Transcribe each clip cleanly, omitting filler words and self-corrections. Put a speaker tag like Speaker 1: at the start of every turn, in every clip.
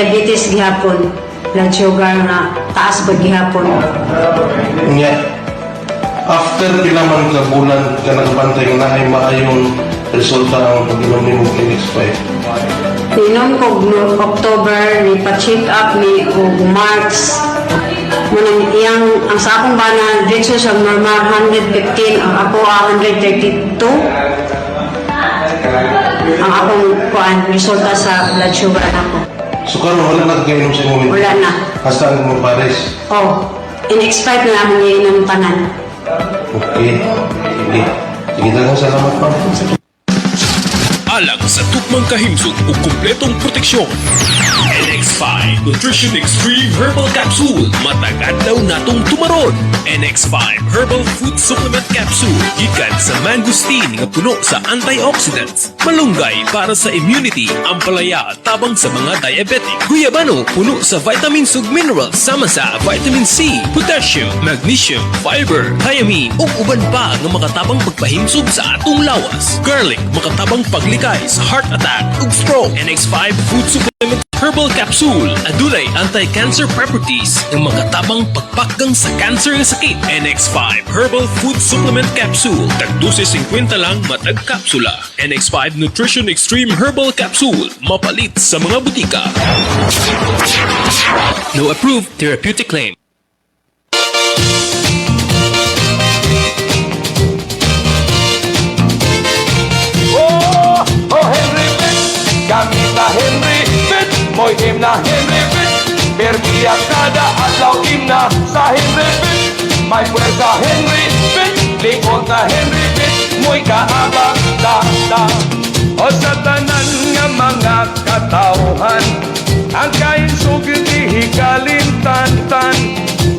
Speaker 1: diabetes gihapon, blood sugar na taas ba gihapon.
Speaker 2: Nya, after pinaman ka bulan ka nagbantay nga ay maayong resulta ang pag-inom ni mong NX5.
Speaker 1: Inom ko no October, ni pa-check up ni og March. Manang iyang ang sa akong bana dito sa normal 115, ang ako 132. Ang akong kuan resulta sa blood sugar nako.
Speaker 2: So karon wala na kainom sa moment.
Speaker 1: Wala na.
Speaker 2: Hasta ang mo pares.
Speaker 1: Oh, NX5 na akong iinom tanan.
Speaker 2: Okay. Sige. Sige dagang salamat pa.
Speaker 3: Alang sa tukmang kahimsog o kumpletong proteksyon. NX5 Nutrition Extreme Herbal Capsule. Matagadlaw natong tumaron. NX5 Herbal Food Supplement Capsule. Gikan sa mangosteen nga puno sa antioxidants. Malunggay para sa immunity. Ampalaya tabang sa mga diabetic. Guyabano puno sa vitamins ug minerals sama sa vitamin C, potassium, magnesium, fiber, thiamine ug uban pa nga makatabang pagpahimsog sa atong lawas. Garlic makatabang paglikay sa heart attack ug stroke. NX5 Food Supplement Herbal Capsule. Adunay anti-cancer properties ng makatabang pagpakgang sa cancer nga sakit. NX5 Herbal Food Supplement Capsule. Tagdose 50 lang matag kapsula. NX5 Nutrition Extreme Herbal Capsule. Mapalit sa mga butika. No approved therapeutic claim.
Speaker 4: Gamit na Henry Fit, mo'y him na Henry Fit. Permiya kada adlaw na sa Henry Fit. May puwersa Henry Fit, likod na Henry Fit. Mo'y kaabang da. O sa tanan nga mga katauhan, ang kainsog di kalimtan-tan.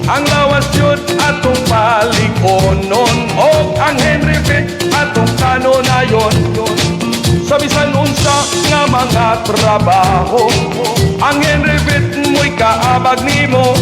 Speaker 4: Ang lawas yun atong palikonon, o ang Henry Fit atong kanonayon. Sa bisan unsa nga mga trabaho, ang Henry Fit mo'y kaabag nimo.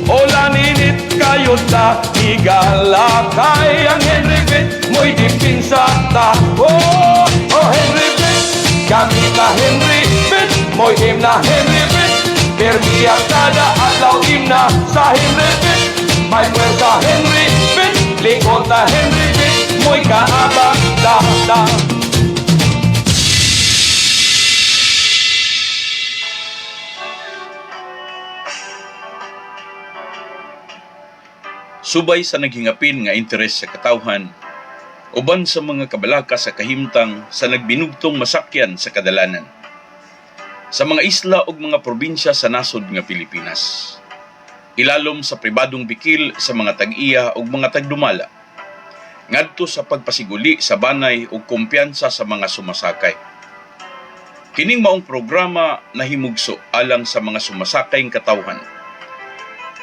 Speaker 4: O laninit kayo ta igalakay, ang Henry Fit mo'y dipinsa ta. Oh Henry Fit, gamit na Henry Fit, mo'y him na Henry Fit. Permiya kada adlaw na sa Henry Fit. May puwersa Henry Fit, likod na Henry Fit. Mo'y kaabag da.
Speaker 5: Subay sa naghingapin nga interes sa katawhan, uban sa mga kabalaka sa kahimtang sa nagbinugtong masakyan sa kadalanan. Sa mga isla ug mga probinsya sa nasod nga Pilipinas. Ilalom sa pribadong bikil sa mga tag-iya ug mga tagdumala. Ngadto sa pagpasiguli sa banay ug kumpiyansa sa mga sumasakay. Kining maong programa nahimugso alang sa mga sumasakayng katawhan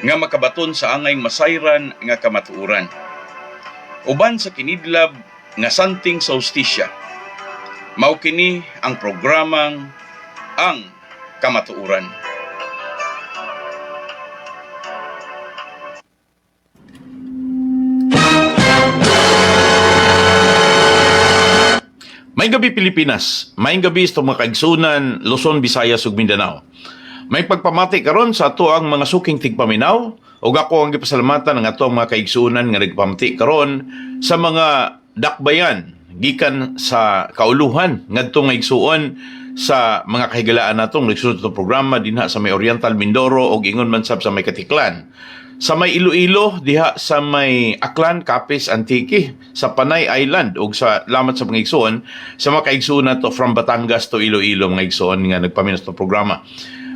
Speaker 5: nga makabaton sa angay masayran nga kamatuuran. Uban sa kinidlab nga santing sa hustisya. Mao kini ang programang Ang Kamatuuran.
Speaker 6: May gabi Pilipinas, may gabi sa mga kaigsunan, Luzon, Visayas ug Mindanao. May pagpamati karon sa ato ang mga suking tigpaminaw ug ako ang gipasalamatan ng ato ang mga kaigsunan nga nagpamati karon sa mga dakbayan gikan sa kauluhan ngadto nga igsuon sa mga kahigalaan natong nagsunod sa programa dinha sa may Oriental Mindoro ug ingon man sab sa may Katiklan. Sa may Iloilo, diha sa may Aklan, Capiz, Antique, sa Panay Island, o sa lamat sa mga igsoon, sa mga kaigsoon na to from Batangas to Iloilo, mga igsoon nga nagpaminas to programa.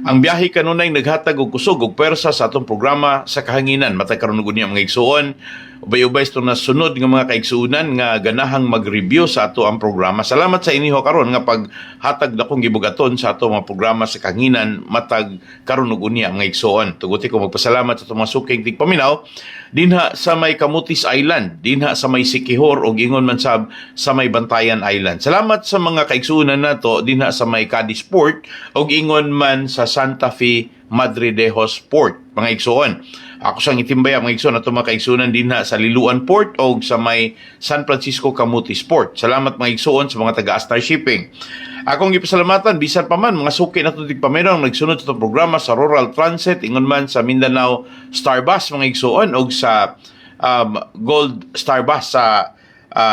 Speaker 6: Ang biyahe kanunay naghatag og kusog og pwersa sa atong programa sa kahanginan. Matay karon ug niya mga igsoon, ubay-ubay ito na sunod nga mga kaigsuunan nga ganahang mag-review sa ato ang programa. Salamat sa iniho karon nga paghatag na kong gibugaton sa ato mga programa sa kahanginan matag karon ug niya mga igsoon. Tuguti ko magpasalamat sa atong mga suking tigpaminaw dinha sa may Camotes Island, dinha sa may Siquijor ug ingon man sab sa may Bantayan Island. Salamat sa mga kaigsuunan nato dinha sa may Cadiz Port ug ingon man sa Santa Fe Madridejos Port, mga igsoon. Ako sang itimbaya mga igsoon ato mga kaigsunan din na sa Liluan Port o sa may San Francisco Camotes Port. Salamat mga igsoon sa mga taga-Star Shipping. Akong gipasalamatan bisan pa man mga suki na tutig pamerong nagsunod sa itong programa sa Rural Transit ingon man sa Mindanao Star Bus mga igsoon o sa Gold Star Bus sa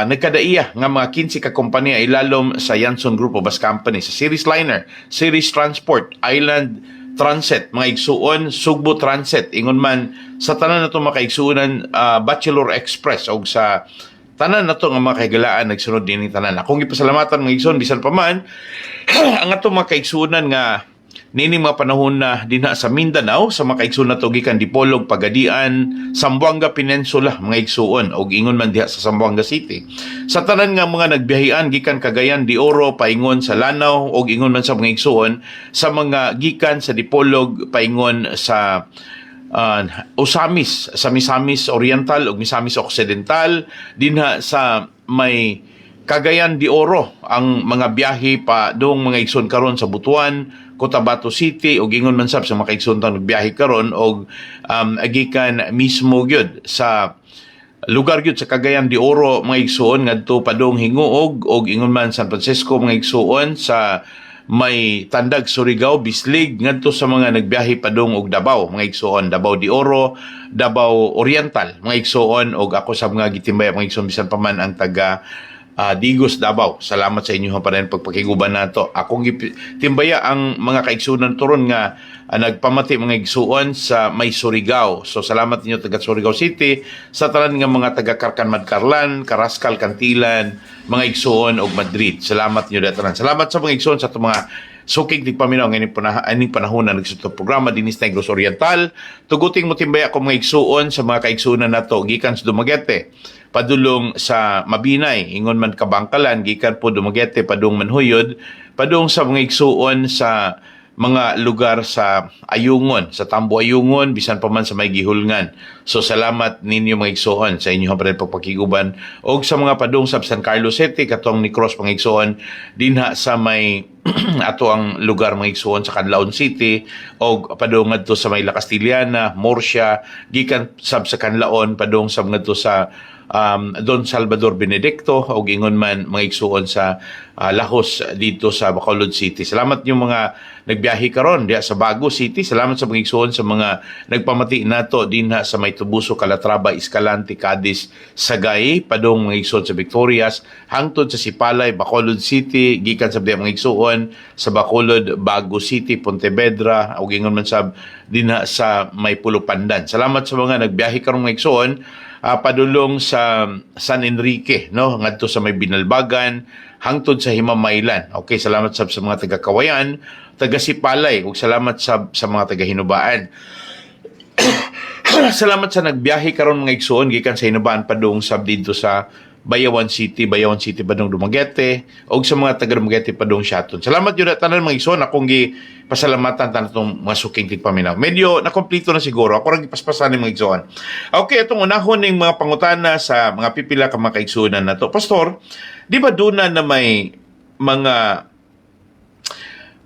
Speaker 6: nagkadaiya nga mga 15 ka kompanya ilalom sa Yanson Group of Bus Company sa Series Liner, Series Transport, Island Transit, mga igsuon, Sugbo Transit, ingon man sa tanan na ito mga kaigsuonan Bachelor Express o sa tanan na ito nga mga kaigalaan nagsunod din yung tanan. Akong ipasalamatan mga igsuon, bisan pa man, ang ito mga kaigsuonan nga nini mga panahon na dinha sa Mindanao sa mga kaigsuon na to gikan Dipolog, Pagadian, Zamboanga Peninsula mga igsuon og ingon man diha sa Zamboanga City. Sa tanan nga mga nagbiyahean gikan Cagayan de Oro paingon sa Lanao og ingon man sa mga igsuon sa mga gikan sa Dipolog paingon sa Osamis, sa Misamis Oriental ug Misamis Occidental dinha sa may Cagayan de Oro ang mga biyahe pa dong mga igsoon karon sa Butuan, Cotabato City o gingon man sab sa mga igsoon ta nagbiyahe karon og agikan mismo gyud sa lugar gyud sa Cagayan de Oro mga igsoon ngadto padong Hinguog og ingon man San Francisco mga igsoon sa may Tandag, Surigao, Bislig ngadto sa mga nagbiyahe padong og Davao mga igsoon, Davao de Oro, Davao Oriental mga igsoon og ako sa mga gitimbay mga igsoon bisan pa man ang taga Digos Davao. Salamat sa inyo pa rin pagpakiguban nato. Akong timbaya ang mga kaigsunan turon nga nagpamati mga igsuon sa may Surigao. So salamat ninyo taga Surigao City sa tanan nga mga taga Karkan Madcarlan, Karaskal, Kantilan, mga igsuon og Madrid. Salamat ninyo datanan. Salamat sa mga igsuon sa mga sukig tigpaminaw ngayon aning panahon na nagsuto programa dinis Negros Oriental. Tuguting mo timbaya ako mga igsuon sa mga kaigsunan nato gikan sa Dumaguete padulong sa Mabinay, ingon man Kabangkalan, gikan po Dumaguete, padung Manhuyod, padung sa mga igsuon sa mga lugar sa Ayungon, sa Tambo Ayungon, bisan pa man sa may Gihulngan. So salamat ninyo mga igsuon sa inyong pa rin pagpakiguban. O sa mga padung sa San Carlos City, katong ni Cross mga igsuon, dinha sa may ato ang lugar mga igsuon sa Canlaon City, o padung adto sa may La Castiliana, Murcia, gikan sab sa Canlaon, padung sa mga to sa Don Salvador Benedicto o gingon man mga igsuon sa Lahos dito sa Bacolod City. Salamat yung mga nagbiyahe karon diha sa Bago City. Salamat sa mga igsuon sa mga nagpamati nato dinha sa may Tubuso, Calatrava, Escalante, Cadiz, Sagay, padung mga igsuon sa Victorias, hangtod sa Sipalay, Bacolod City, gikan sa mga igsuon sa Bacolod, Bago City, Pontevedra, o gingon man sab dinha sa may Pulo Pandan. Salamat sa mga nagbiyahe karon mga igsuon padulong sa San Enrique, no, ngadto sa may Binalbagan hangtod sa Himamaylan. Okay, salamat sa mga taga Kawayan, taga Sipalay, ug salamat sa mga taga Hinubaan. Salamat sa nagbiyahe karon mga igsuon gikan sa Hinubaan padung sab dito sa Bayawan City padung Dumaguete, ug sa mga taga Dumaguete padung Shaton. Salamat yun tanan mga igsoon, akong pasalamatan tanan itong mga suking tigpaminaw. Medyo nakompleto na siguro, ako rin ipaspasan ng mga igsoon. Okay, itong unahon ng mga pangutana sa mga pipila ka mga kaigsunan na to. Pastor, di ba doon na may mga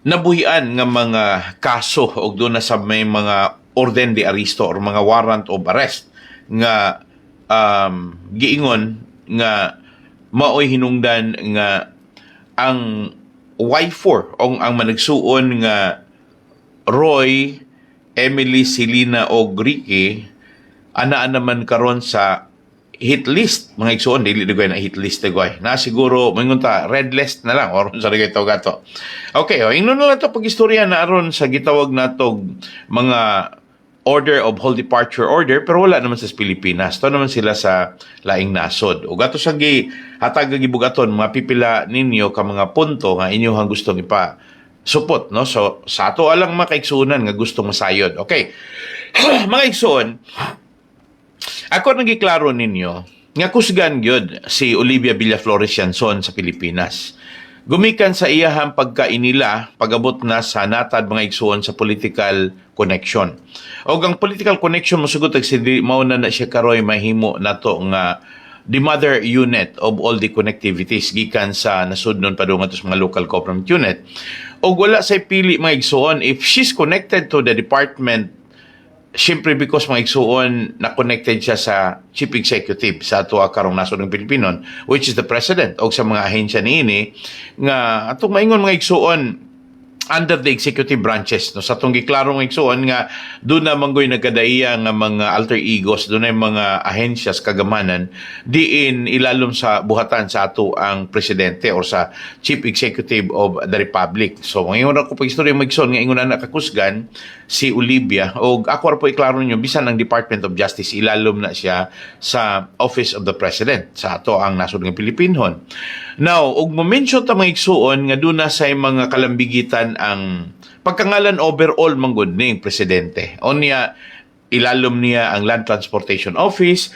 Speaker 6: nabuhian nga mga kaso o doon na sa may mga orden de aresto or mga warrant of arrest nga giingon nga maoy hinungdan nga ang Y4 o ang managsuon nga Roy, Emily, Selena o Ricky anaan naman karon sa hit list mga igsuon dili digay na hit list digay na siguro mangunta red list na lang or sa digay gato. Okay, ingnon na lang to pagistorya na aron sa gitawag natog mga order of whole departure order pero wala naman sa Pilipinas. To naman sila sa laing nasod. O gato sa hatag gibugaton mga pipila ninyo ka mga punto nga inyohang gustong supot, no? So sa ato alang mga kaigsuonan nga gustong masayod. Okay. Mga igsuon, ako nagiklaro ninyo nga kusgan gyud si Olivia Villaflores Yanson sa Pilipinas. Gumikan sa iyahang pagkainila pagabot na sa natad mga igsuon sa political connection. O ang political connection masugot mao na siya karoy mahimo nato nga the mother unit of all the connectivities gikan sa nasudnon padung sa mga local government unit. O wala say pili mga igsuon if she's connected to the department Siyempre because mga igsuon na connected siya sa chief executive sa ato karong nasod ng Pilipinon, which is the president o sa mga ahensya niini nga atong maingon mga igsuon under the executive branches, no, sa itong giklarong igsuon nga doon na manggoy nagkadaiya nga mga alter egos, doon na mga ahensyas kagamanan diin ilalom sa buhatan sa ato ang presidente or sa chief executive of the republic. So ngayon ako pag istorya magson nga ingon na kakusgan si Olivia o ako ra po iklaro ninyo bisan ang Department of Justice ilalom na siya sa Office of the President sa ato ang nasod ng Pilipinon. Now, og mo-mention ta mga igsuon nga doon na sa mga kalambigitan ang pagkangalan overall manggod ning presidente. O niya, ilalom niya ang Land Transportation Office,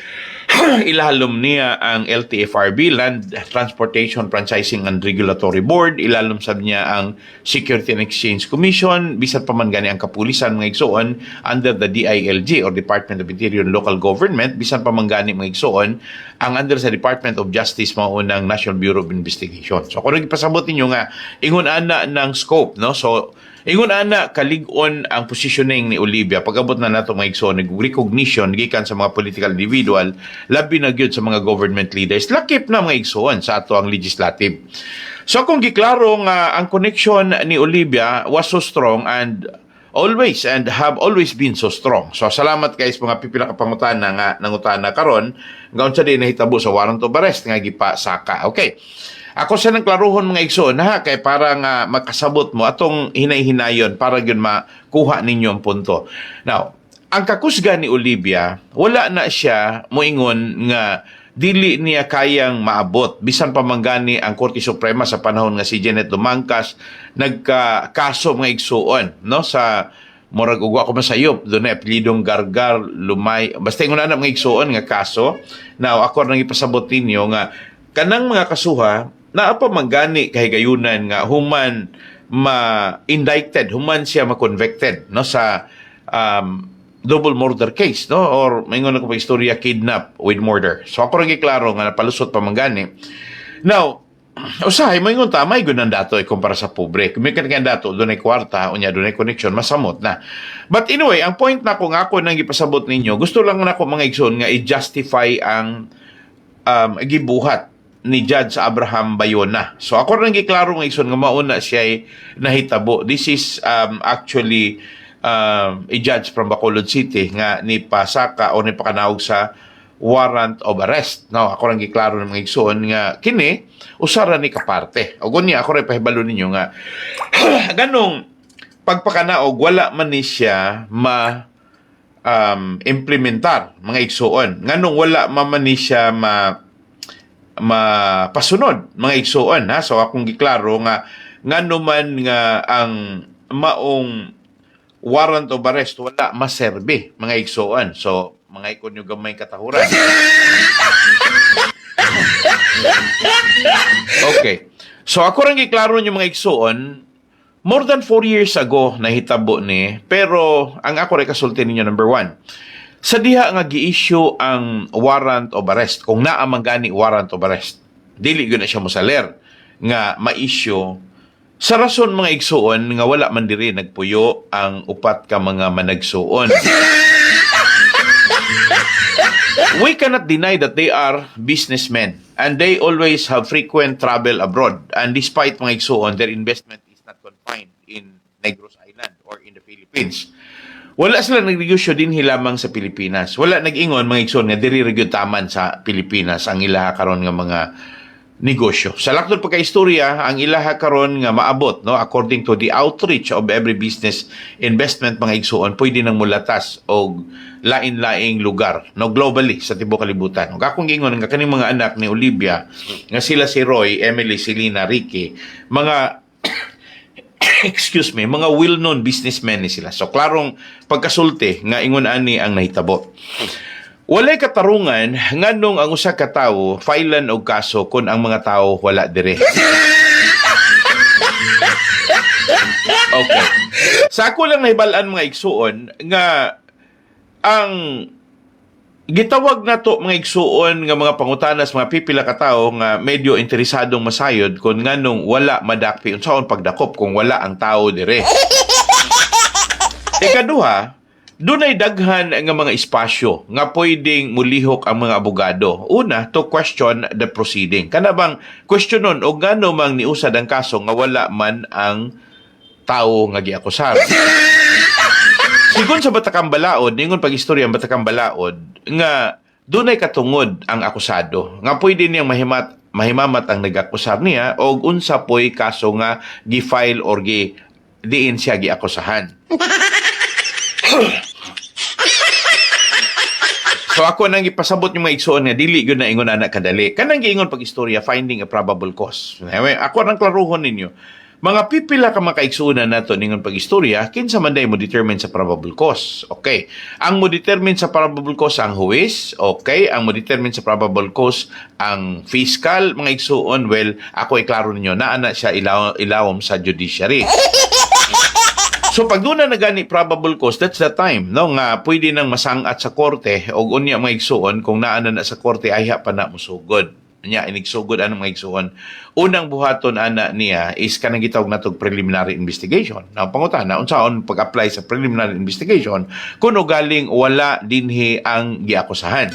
Speaker 6: ilalom niya ang LTFRB, Land Transportation Franchising and Regulatory Board, ilalom sab niya ang Security and Exchange Commission, bisan pa man gani ang kapulisan mga igsuon under the DILG or Department of Interior and Local Government, bisan pa man gani mga igsuon ang under sa Department of Justice maunang National Bureau of Investigation. So kung nagpasabot ninyo nga ingon ana ng scope, no? So ingon ana kalig-on ang positioning ni Olivia pag-abot na nato mga igsoon recognition gikan sa mga political individual labi na gyud sa mga government leaders lakip na mga igsoon sa ato ang legislative. So kung giklaro nga ang connection ni Olivia was so strong and have always been so strong. So salamat guys mga pipila ka pangutana nga nangutana karon nga unsa din nahitabo sa warrant of arrest nga gipasaka. Okay. Ako sa nagklaruhon mga igsoon ha, kay para nga makasabot mo atong hinay-hinayon para yun makuha ninyo ang punto. Now, ang kakusga ni Olivia, wala na siya moingon nga dili niya kayang maabot. Bisan pa manggani ang Korte Suprema sa panahon nga si Janet Lumangkas nagkaso mga igsoon, no, sa murag ugwa ko masayop doon na apelidong Gargar Lumay basta ingon na mga igsoon nga kaso. Now ako nang ipasabot ninyo nga kanang mga kasuha naa pa manggani kahigayunan nga human ma-indicted, human siya ma-convicted, no, sa double murder case, no, or maingon ako pa istorya kidnap with murder. So ako rin giklaro nga napalusot pa manggani. Now usahay maingon ta may gunan dato kumpara sa pobre. Kung may kanang dato doon ay kwarta unya doon ay connection masamot na. But anyway, ang point na ko nga ako nang ipasabot ninyo, gusto lang na ako mga igsoon nga i-justify ang gibuhat ni Judge Abraham Bayona. So ako rin giklaro ng igsoon nga mauna siya nahitabo. This is actually a judge from Bacolod City nga ni pasaka o ni pakanawag sa warrant of arrest. Now ako rin giklaro ng mga igsoon nga kini usara ni kaparte. O gunya ako rin pahibalo ninyo nga ganong pagpakanaog wala man ni siya implementar mga igsoon. Nganong wala man ni siya mapasunod mga igsoon ha. So akong giklaro nga ngano man nga ang maong warrant of arrest wala maserbe mga igsoon. So mga ikon yung gamay katahuran. Okay. So ako rin giklaro yung mga igsoon more than 4 years ago nahitabo ni, pero ang ako rin kasulti ninyo number 1. Sa diha nga gi-issue ang warrant of arrest, kung naamang gani warrant of arrest, dili gyud na siya mosaler nga ma-issue sa rason mga igsuon nga wala man diri nagpuyo ang upat ka mga managsuon. We cannot deny that they are businessmen and they always have frequent travel abroad, and despite mga igsuon their investment is not confined in Negros Island or in the Philippines. Wala sila nagnegosyo din hilamang sa Pilipinas. Wala nag-ingon mga igsoon nga diri ra gyud taman sa Pilipinas ang ilaha karon nga mga negosyo. Sa laktod pagkaistorya, ang ilaha karon nga maabot, no, according to the outreach of every business investment mga igsoon, pwede nang mulatas og lain-laing lugar, no, globally sa tibuok kalibutan. Ug akong gingon nga kaning mga anak ni Olivia nga sila si Roy, Emily, Selena, Ricky, mga mga well-known businessmen ni sila. So, klarong pagkasulti nga ingon ani ang nahitabo. Walay katarungan nganong ang usa ka tawo filean og kaso kung ang mga tawo wala dire. Okay. Sa ako lang nahibalaan mga igsuon nga ang gitawag na to mga igsuon nga mga pangutanas mga pipila ka tawo nga medyo interesadong masayod kung nganong wala madakpi unsaon pagdakop kung wala ang tao dire. Ikaduha, dunay daghan nga mga espasyo nga pwedeng mulihok ang mga abogado. Una, to question the proceeding. Kana bang questionon o ngano mang niusad ang kaso nga wala man ang tao nga giakusar. Sigon sa Batakang Balaod, ningon pag-istorya ang Batakang Balaod, nga dunay katungod ang akusado. Nga pwede niyang mahimamat ang nag-akusar niya o unsa po'y kaso nga gi-file or diin siya giakusahan. So ako nang ipasabot yung mga igsoon nga dili gyud na ingon anak kadali. Kanang giingon pag-istorya finding a probable cause. Ako nang klaruhon ninyo. Mga pipila ka mga kaigsuunan nato ningon pag-istorya, kinsa man day mo determine sa probable cause. Okay. Ang mo determine sa probable cause ang huwis. Okay. Ang mo determine sa probable cause ang fiscal. Mga igsuon, well, ako ay klaro ninyo na ana siya ilawom sa judiciary. So pag doon na gani probable cause, that's the time no nga pwede nang masangat sa korte o unya mga igsuon kung naana na sa korte ay pa na musugod. Nya inigsugod anong mga igsuon. Unang buhaton ana niya is kanang gitawag natog preliminary investigation. Now pangutana unsaon pag-apply sa preliminary investigation kuno galing wala dinhi ang giakusahan.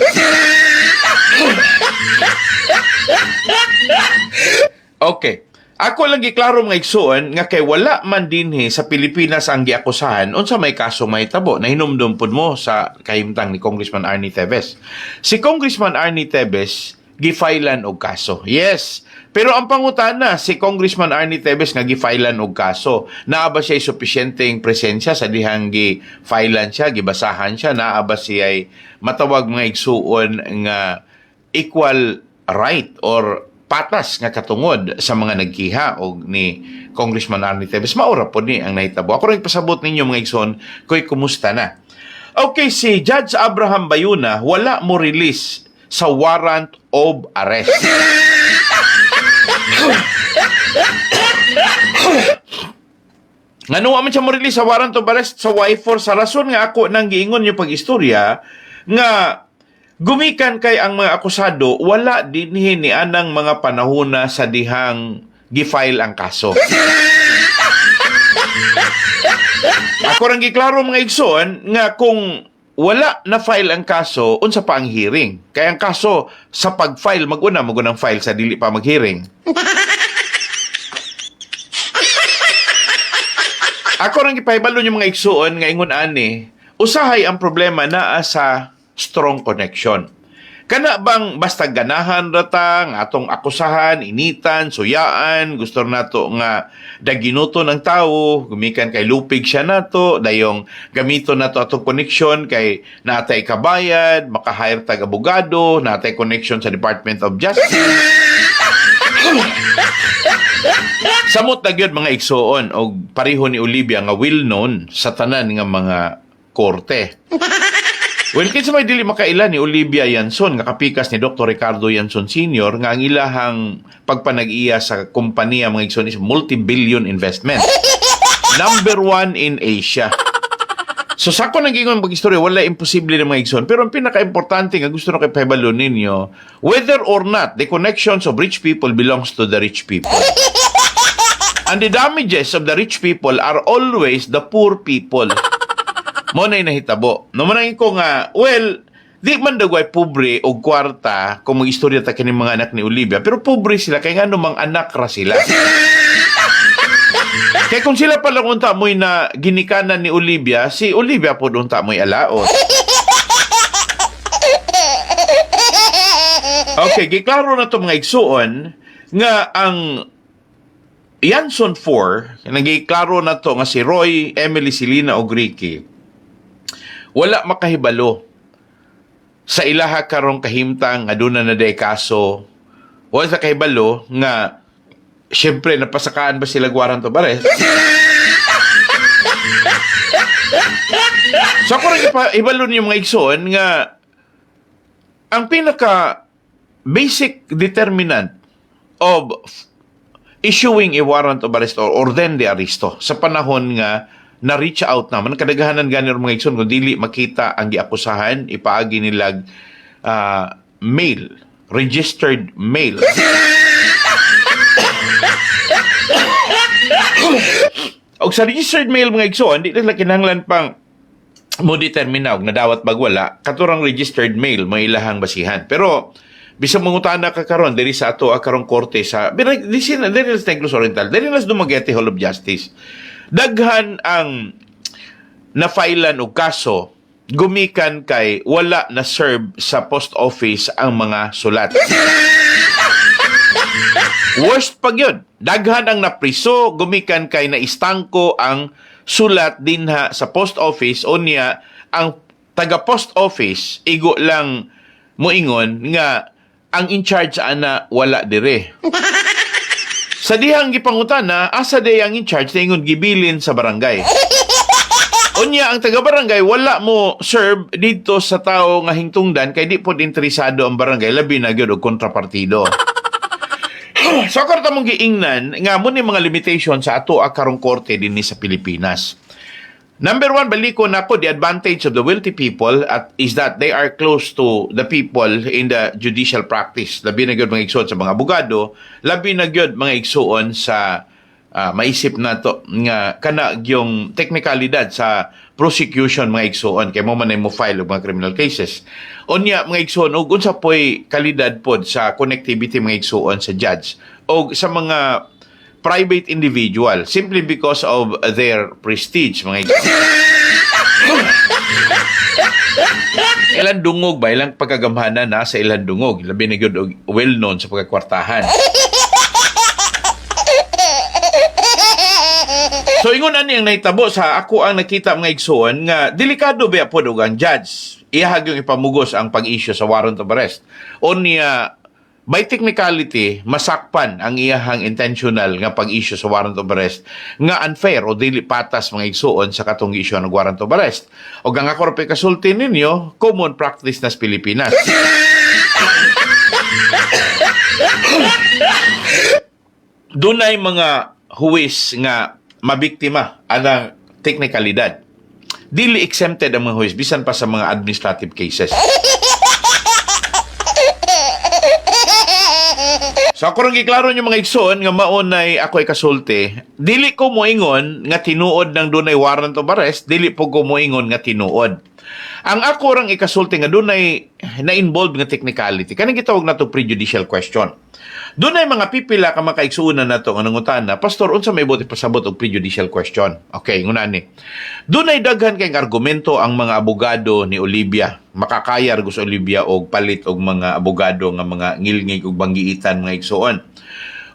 Speaker 6: Okay. Ako lang giklaro mga igsuon nga kay wala man dinhi sa Pilipinas ang giakusahan unsa may kaso may tabo na hinumdum pud mo sa kahimtang ni Congressman Arnie Tevez. Si Congressman Arnie Tevez gifailan og kaso. Yes. Pero ang pangutana si Congressman Arnie Tevez nga gifailan og kaso, naa ba siya sufisyenteng presensya sa dihang gifailan siya, gibasahan siya, naa ba siya matawag mga igsuon nga equal right or patas nga katungod sa mga nagkiha og ni Congressman Arnie Tevez. Maura po ni ang nahitabo. Ako rin pasabot ninyo mga igsoon, ko'y kumusta na. Okay, si Judge Abraham Bayuna, wala mo release sa warrant of arrest. Nga naman siya mo release sa warrant of arrest sa Y4 sa rason nga ako nang giingon yung pag-istorya nga gumikan kay ang mga akusado, wala dinhi ni anang mga panahona sa dihang gifile ang kaso. Ako rang giklaro mga igsoon nga kung wala na file ang kaso, unsa pa ang hearing? Kaya ang kaso sa pag-file, magunang file sa dili pa mag-hearing. Ako rang gipahibalo yung mga igsoon nga ingon ani, usahay ang problema naa sa strong connection. Kana bang basta ganahan rata nga atong akusahan, initan, suyaan, gusto nato nga daginuto ng tao, gumikan kay lupig siya nato, dayong gamito nato atong connection kay natay kabayad, maka-hire tag abogado, natay connection sa Department of Justice. Samot na gyud mga igsoon og pareho ni Olivia nga well known sa tanan nga mga korte. Well, kinsa may dili makaila ni Olivia Yanson nga kapikas ni Dr. Ricardo Yanson Sr. nga ang ilahang pagpanag-iya sa kompanya mga igsoon is multi-billion investment. Number 1 in Asia. So sa ako nag-ingon pag-istorya, wala imposible na mga igsoon. Pero ang pinaka-importante nga gusto na kay pahibalo ninyo, whether or not the connections of rich people belongs to the rich people. And the damages of the rich people are always the poor people. Mo na nahitabo. No man ko nga, well, di man dagway pobre o kwarta kung mag-istorya ta kini mga anak ni Olivia, pero pobre sila kay ngano mang anak ra sila. Kaya kung sila pala unta mo'y na ginikanan ni Olivia, si Olivia po unta mo'y alaot. Okay, giklaro na to mga igsuon nga ang Yanson 4, nagiklaro na to nga si Roy, Emily, Silina o Ricky, wala makahibalo sa ilaha karong kahimtang aduna na day kaso. Wala sa kahibalo nga syempre napasakaan ba sila warrant of arrest? So ako rin ibalo niyo mga igsoon nga ang pinaka basic determinant of issuing a warrant of arrest or ordern de arresto sa panahon nga na-reach out naman. Kadaghanan ganyan mga igsoon kung dili makita ang giakusahan, ipaagi nilag mail, registered mail. O sa registered mail mga igsoon, di nila kinahanglan pang mo determina og nadawat bag wala katurang registered mail mo ilahang basihan. Pero bisag mangutana ka karon diri sa ato karong korte sa diri sa Negros Oriental, diri nas Dumaguete Hall of Justice. Daghan ang na-filean og kaso gumikan kay wala na serve sa post office ang mga sulat. Worst pag yun. Daghan ang napriso, gumikan kay naistangko ang sulat dinha sa post office o niya ang taga post office igo lang moingon nga ang in charge ana wala dire. Sa dihang gipangutana, asa day ang in charge ingon gibilin sa barangay. Unya ang taga barangay wala mo serve dito sa tao nga hingtungdan kay di pod interesado ang barangay labi na gyud og kontrapartido. So karta mong giingnan nga mo ni mga limitation sa ato karong korte dinhi sa Pilipinas. Number one, baliko na po, the advantage of the wealthy people is that they are close to the people in the judicial practice. Labi na gyud mga igsoon sa mga abogado, labi na gyud mga igsoon sa maisip na to nga kana yung technicalidad sa prosecution mga igsoon kay mo man mo file og mga criminal cases. Unya mga igsoon og unsa poy kalidad pod sa connectivity mga igsoon sa judge og sa mga private individual simply because of their prestige mga igsoon. Ilang dungog ba ilang pagkagamhanan na sa ilang dungog labi na gyud og well known sa pagkakwartahan. So ingon ani ang nahitabo sa ako ang nakita mga igsoon nga delikado ba pod og ang judge iyahag yung ipamugos ang pag-issue sa warrant of arrest o niya by technicality masakpan ang iyahang intentional nga pag-issue sa warrant of arrest nga unfair o dili patas mga igsoon sa katong issue ng warrant of arrest o ang ako ra kasulti ninyo common practice nas Pilipinas. Dunay mga huwis nga mabiktima anang teknikalidad. Dili exempted ang mga huwis bisan pa sa mga administrative cases. So ako rin giklaro nyo mga igsoon nga maunay ako ay kasulti, dili ko moingon nga tinuod ng dunay warrant of arrest, dili po ko moingon nga tinuod. Ang ako rang ikasulti nga dunay na-involved nga technicality, kanang gitawag na to prejudicial question. Dunay mga pipila ka makaigsuunan nato nga nangutana, pastor unsa may buti pasabot og prejudicial question. Okay, ngunani. Dunay daghan kay argumento ang mga abogado ni Olivia. Makakayar gusto Olivia og palit og mga abogado nga mga ngilngig ug banggiitan mga igsuon.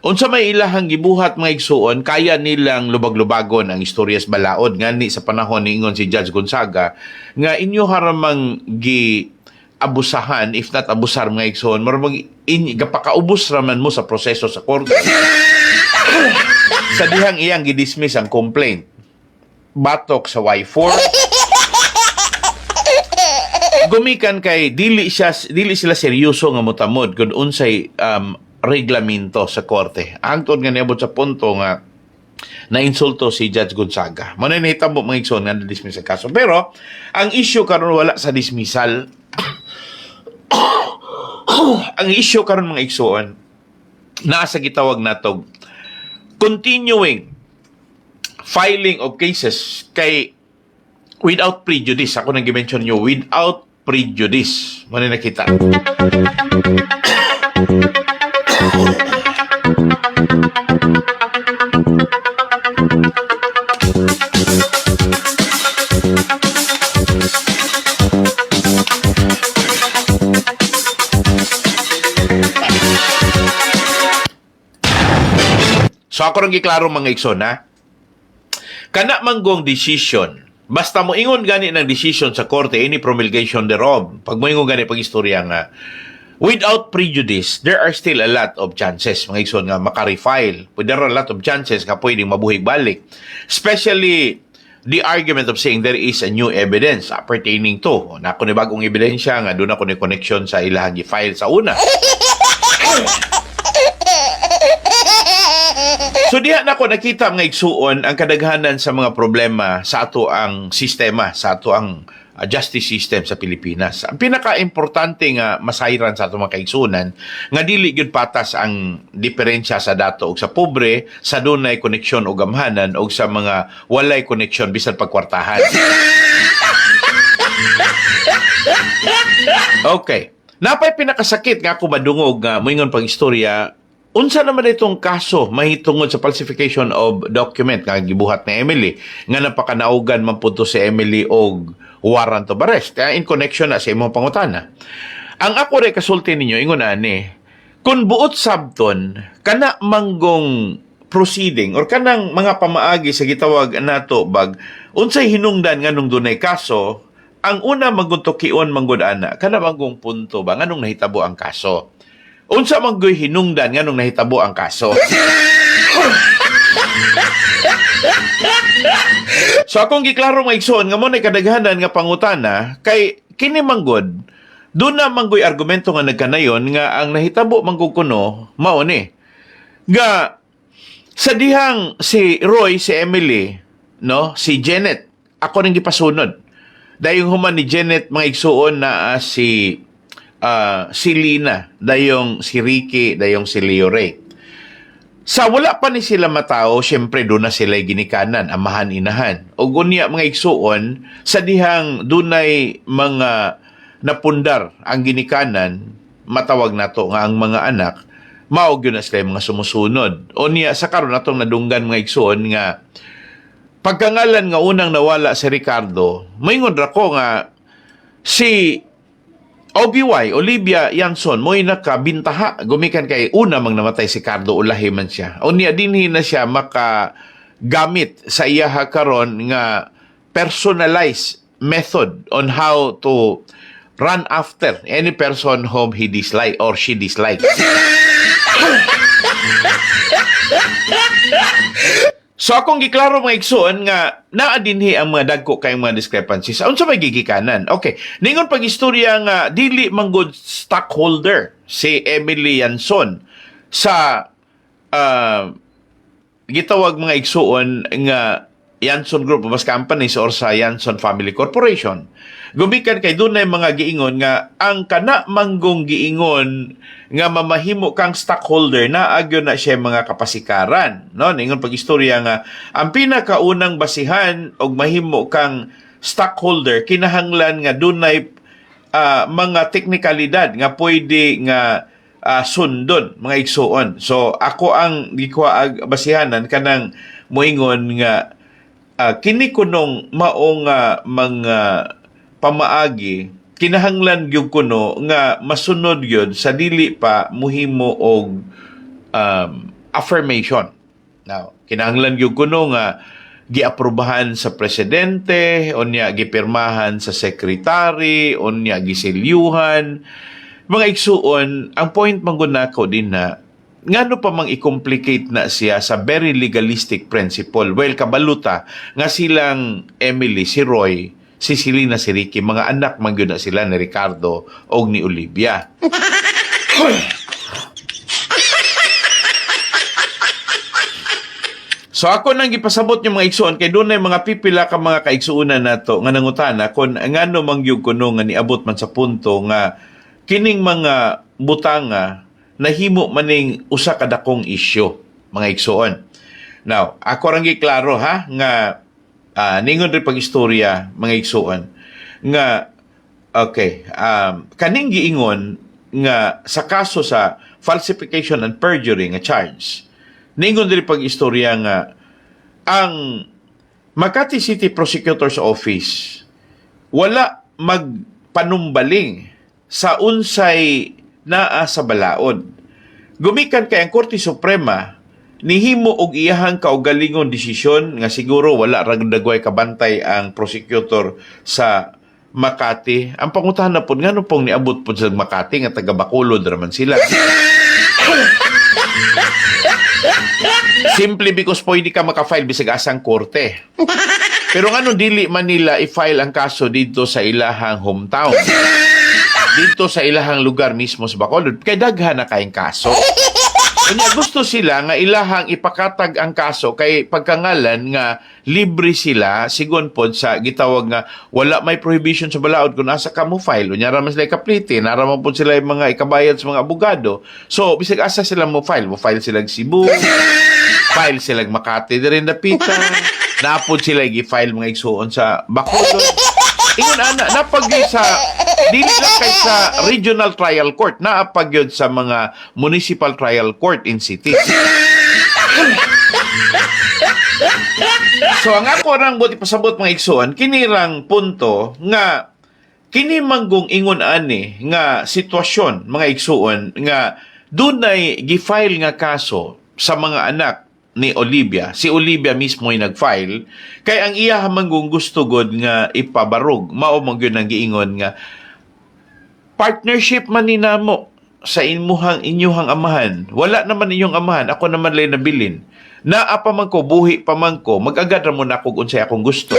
Speaker 6: Unsa may ilahang gibuhat mga igsuon, kaya nilang lubag-lubagon ang istoryas balaod ngani sa panahon ni ingon si Judge Gonzaga nga inyo haramang abusahan, if not abusar mga igsoon, maramang gapakaubos raman mo sa proseso sa korte. Sa dihang iyang gidismiss ang complaint. Batok sa Y4. Gumikan kay dili sila seryoso nga motamod kun unsay reglamento sa korte. Hangtod nga niabot sa punto nga na-insulto si Judge Gonzaga. Mananitabo mga igsoon nga na-dismiss ang kaso. Pero, ang issue karon wala sa dismissal. Ang issue karon mga igsoon nasa gitawag natog continuing filing of cases kay without prejudice. Ako nang gi-mention nyo, without prejudice. Muna nakita. So ako rin giklaro mga igsoon ha. Kana manggong decision, basta mo ingon gani ng decision sa korte, any promulgation thereof, pag mo ingon gani pag-istorya nga, without prejudice, there are still a lot of chances, mga igsoon nga, makarefile. There are a lot of chances nga pwedeng mabuhig balik. Especially, the argument of saying there is a new evidence pertaining to. Na ako ni bagong ebidensya nga, doon ako ni connection sa ilahang i-file sa una. So diha na ko nakita mga igsuon ang kadaghanan sa mga problema sa ato ang sistema, sa ato ang justice system sa Pilipinas. Ang pinaka-importante nga masayran sa ato mga kaigsunan nga dili gyud patas ang diferensya sa dato ug sa pobre, sa dunay koneksyon o gamhanan ug sa mga walay koneksyon bisan pagkwartahan. Okay. Napay pinakasakit nga ako madungog nga moingon pag istorya. Unsa naman itong kaso mahitungod sa falsification of document nga gibuhat ni Emily nga napakanaugan man punto si Emily og warrant of arrest in connection na sa imong pangutana. Ang ako ray kasulti ninyo ingon ani, kung buot sabton kana manggong proceeding or kanang mga pamaagi sa gitawag nato bag unsay hinungdan nganong dunay kaso, ang una maguntukion manggod ana kana manggong punto ba nganong nahitabo ang kaso. Unsa man goy hinungdan nganong nahitabo ang kaso. So akong giklaro mga igsoon nga mo na kadaghanan nga pangutana kay kini manggod doon na manggoy argumento nga nagkanayon nga ang nahitabo manggod kuno mao ni nga sa dihang si Roy, si Emily, no, si Janet, ako ning gipasunod. Dayong human ni Janet mga igsuon na si Lina, dayong si Ricky, dayong si Leo Ray. Sa wala pa ni sila matao, syempre doon na sila ginikanan, amahan, inahan. O gunya mga igsuon, sa dihang dunay mga napundar ang ginikanan, matawag na to nga ang mga anak, maog yun na sila yung mga sumusunod. O niya, sa karon natong nadunggan mga igsuon nga, pagkangalan nga unang nawala si Ricardo, maingon ra ko nga, si OBY, Olivia Yanson, mo'y nakabintaha, gumikan kay una mang namatay si Ricardo, ulahi man siya. O niya, dinhi na siya makagamit sa iyaha karon nga personalized method on how to run after any person whom he dislike or she dislikes. So akong giklaro mga igsoon nga naa dinhi ang mga dagko kay mga discrepancies. Unsa may gigikanan? Okay, ningon pag istorya nga dili manggod stockholder si Emily Yanson sa gitawag mga igsoon nga Yanson Group of Companies or sa Yanson Family Corporation. Gumikan kay dunay mga giingon nga ang kana manggong giingon nga mamahimo kang stockholder na agyo na siya mga kapasikaran, no? Ningon pag istorya nga ang pinakaunang basihan og mahimo kang stockholder kinahanglan nga dunay mga teknikalidad nga pwede nga sundon mga igsuon. So ako ang gikuha basihanan kanang moingon nga kini kunong maong mga pamaagi kinahanglan gyud kuno nga masunod gyud sa dili pa muhimo og affirmation. Now, kinahanglan gyud kuno nga giaprubahan sa presidente, unya gipirmahan sa secretary, unya gisilyuhan. Mga igsuon, ang point manggod nako din na ngano pa mang i-complicate na siya sa very legalistic principle. Well, kabaluta nga silang Emily, si Roy, si Selena, si Ricky, mga anak man gyud na sila ni Ricardo o ni Olivia. So ako nang gipasabot yung mga igsuon kay doon ay mga pipila ka mga kaigsuonan nato nga nangutana kung ngano man gyud kuno nga niabot man sa punto nga kining mga butanga nahimo maning usa ka dakong isyu mga igsuon. Now, ako rang giklaro ha nga ningon rin pag-istorya mga igsuon nga okay, kaning giingon nga sa kaso sa falsification and perjury nga charge, ningon rin pag-istorya nga ang Makati City Prosecutor's Office wala magpanumbaling sa unsay naa sa balaod. Gumikan kay ang Korte Suprema nihimo og iyahang kaugalingon desisyon nga siguro wala ra dagway kabantay ang prosecutor sa Makati. Ang panguntahan na po ngano pong niabot po sa Makati nga taga Bacolod raman sila. Simply because pwede ka maka-file bisag asang korte. Pero ngano dili man nila i-file ang kaso dito sa ilahang hometown. Dito sa ilahang lugar mismo sa Bacolod, kay daghan na kayong kaso. Kanya gusto sila nga ilahang ipakatag ang kaso kay pagkangalan nga libre sila sigon pod sa gitawag nga wala may prohibition sa balaod kung asa ka mo file. Unya raman sila ikaplite, naraman pod sila yung mga ikabayad sa mga abogado. So, bisag asa sila mo file sila Cebu, file sila Makati, din dapita, napod sila i-file mga igsuon sa Bacolod. ingon ana napagyoy sa dili lang kay sa regional trial court, naapagyod sa mga municipal trial court in cities. So ang ako rang buti pasabot mga igsoon, kinirang punto nga kini manggong ingon ani nga sitwasyon mga igsoon nga dunay gifile nga kaso sa mga anak ni Olivia. Si Olivia mismo ay nag-file kay ang iya manggong gusto god nga ipabarog. Mao man gyud ang giingon nga partnership man ninamo sa inyuhang amahan. Wala naman inyong amahan, ako naman lay nabilin. Naa pa man ko, buhi pa man ko, mag-agad ra mo na kung unsay akong gusto.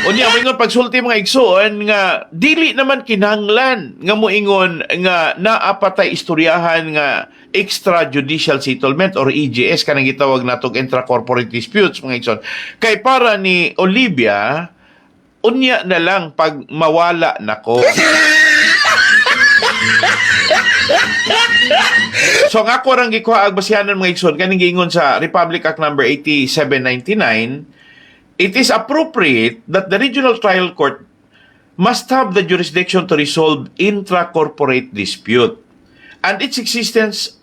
Speaker 6: Unya moingon pagsulti mga igsoon nga dili naman kinahanglan nga moingon nga naa patay istoryahan nga extrajudicial settlement or EJS kanang gitawag natong intracorporate disputes mga igsoon. Kay para ni Olivia unya na lang pag mawala nako. So nga ako rang gikuha ag basihanan mga igsoon kaning giingon sa Republic Act number 8799. It is appropriate that the regional trial court must have the jurisdiction to resolve intra-corporate dispute, and its existence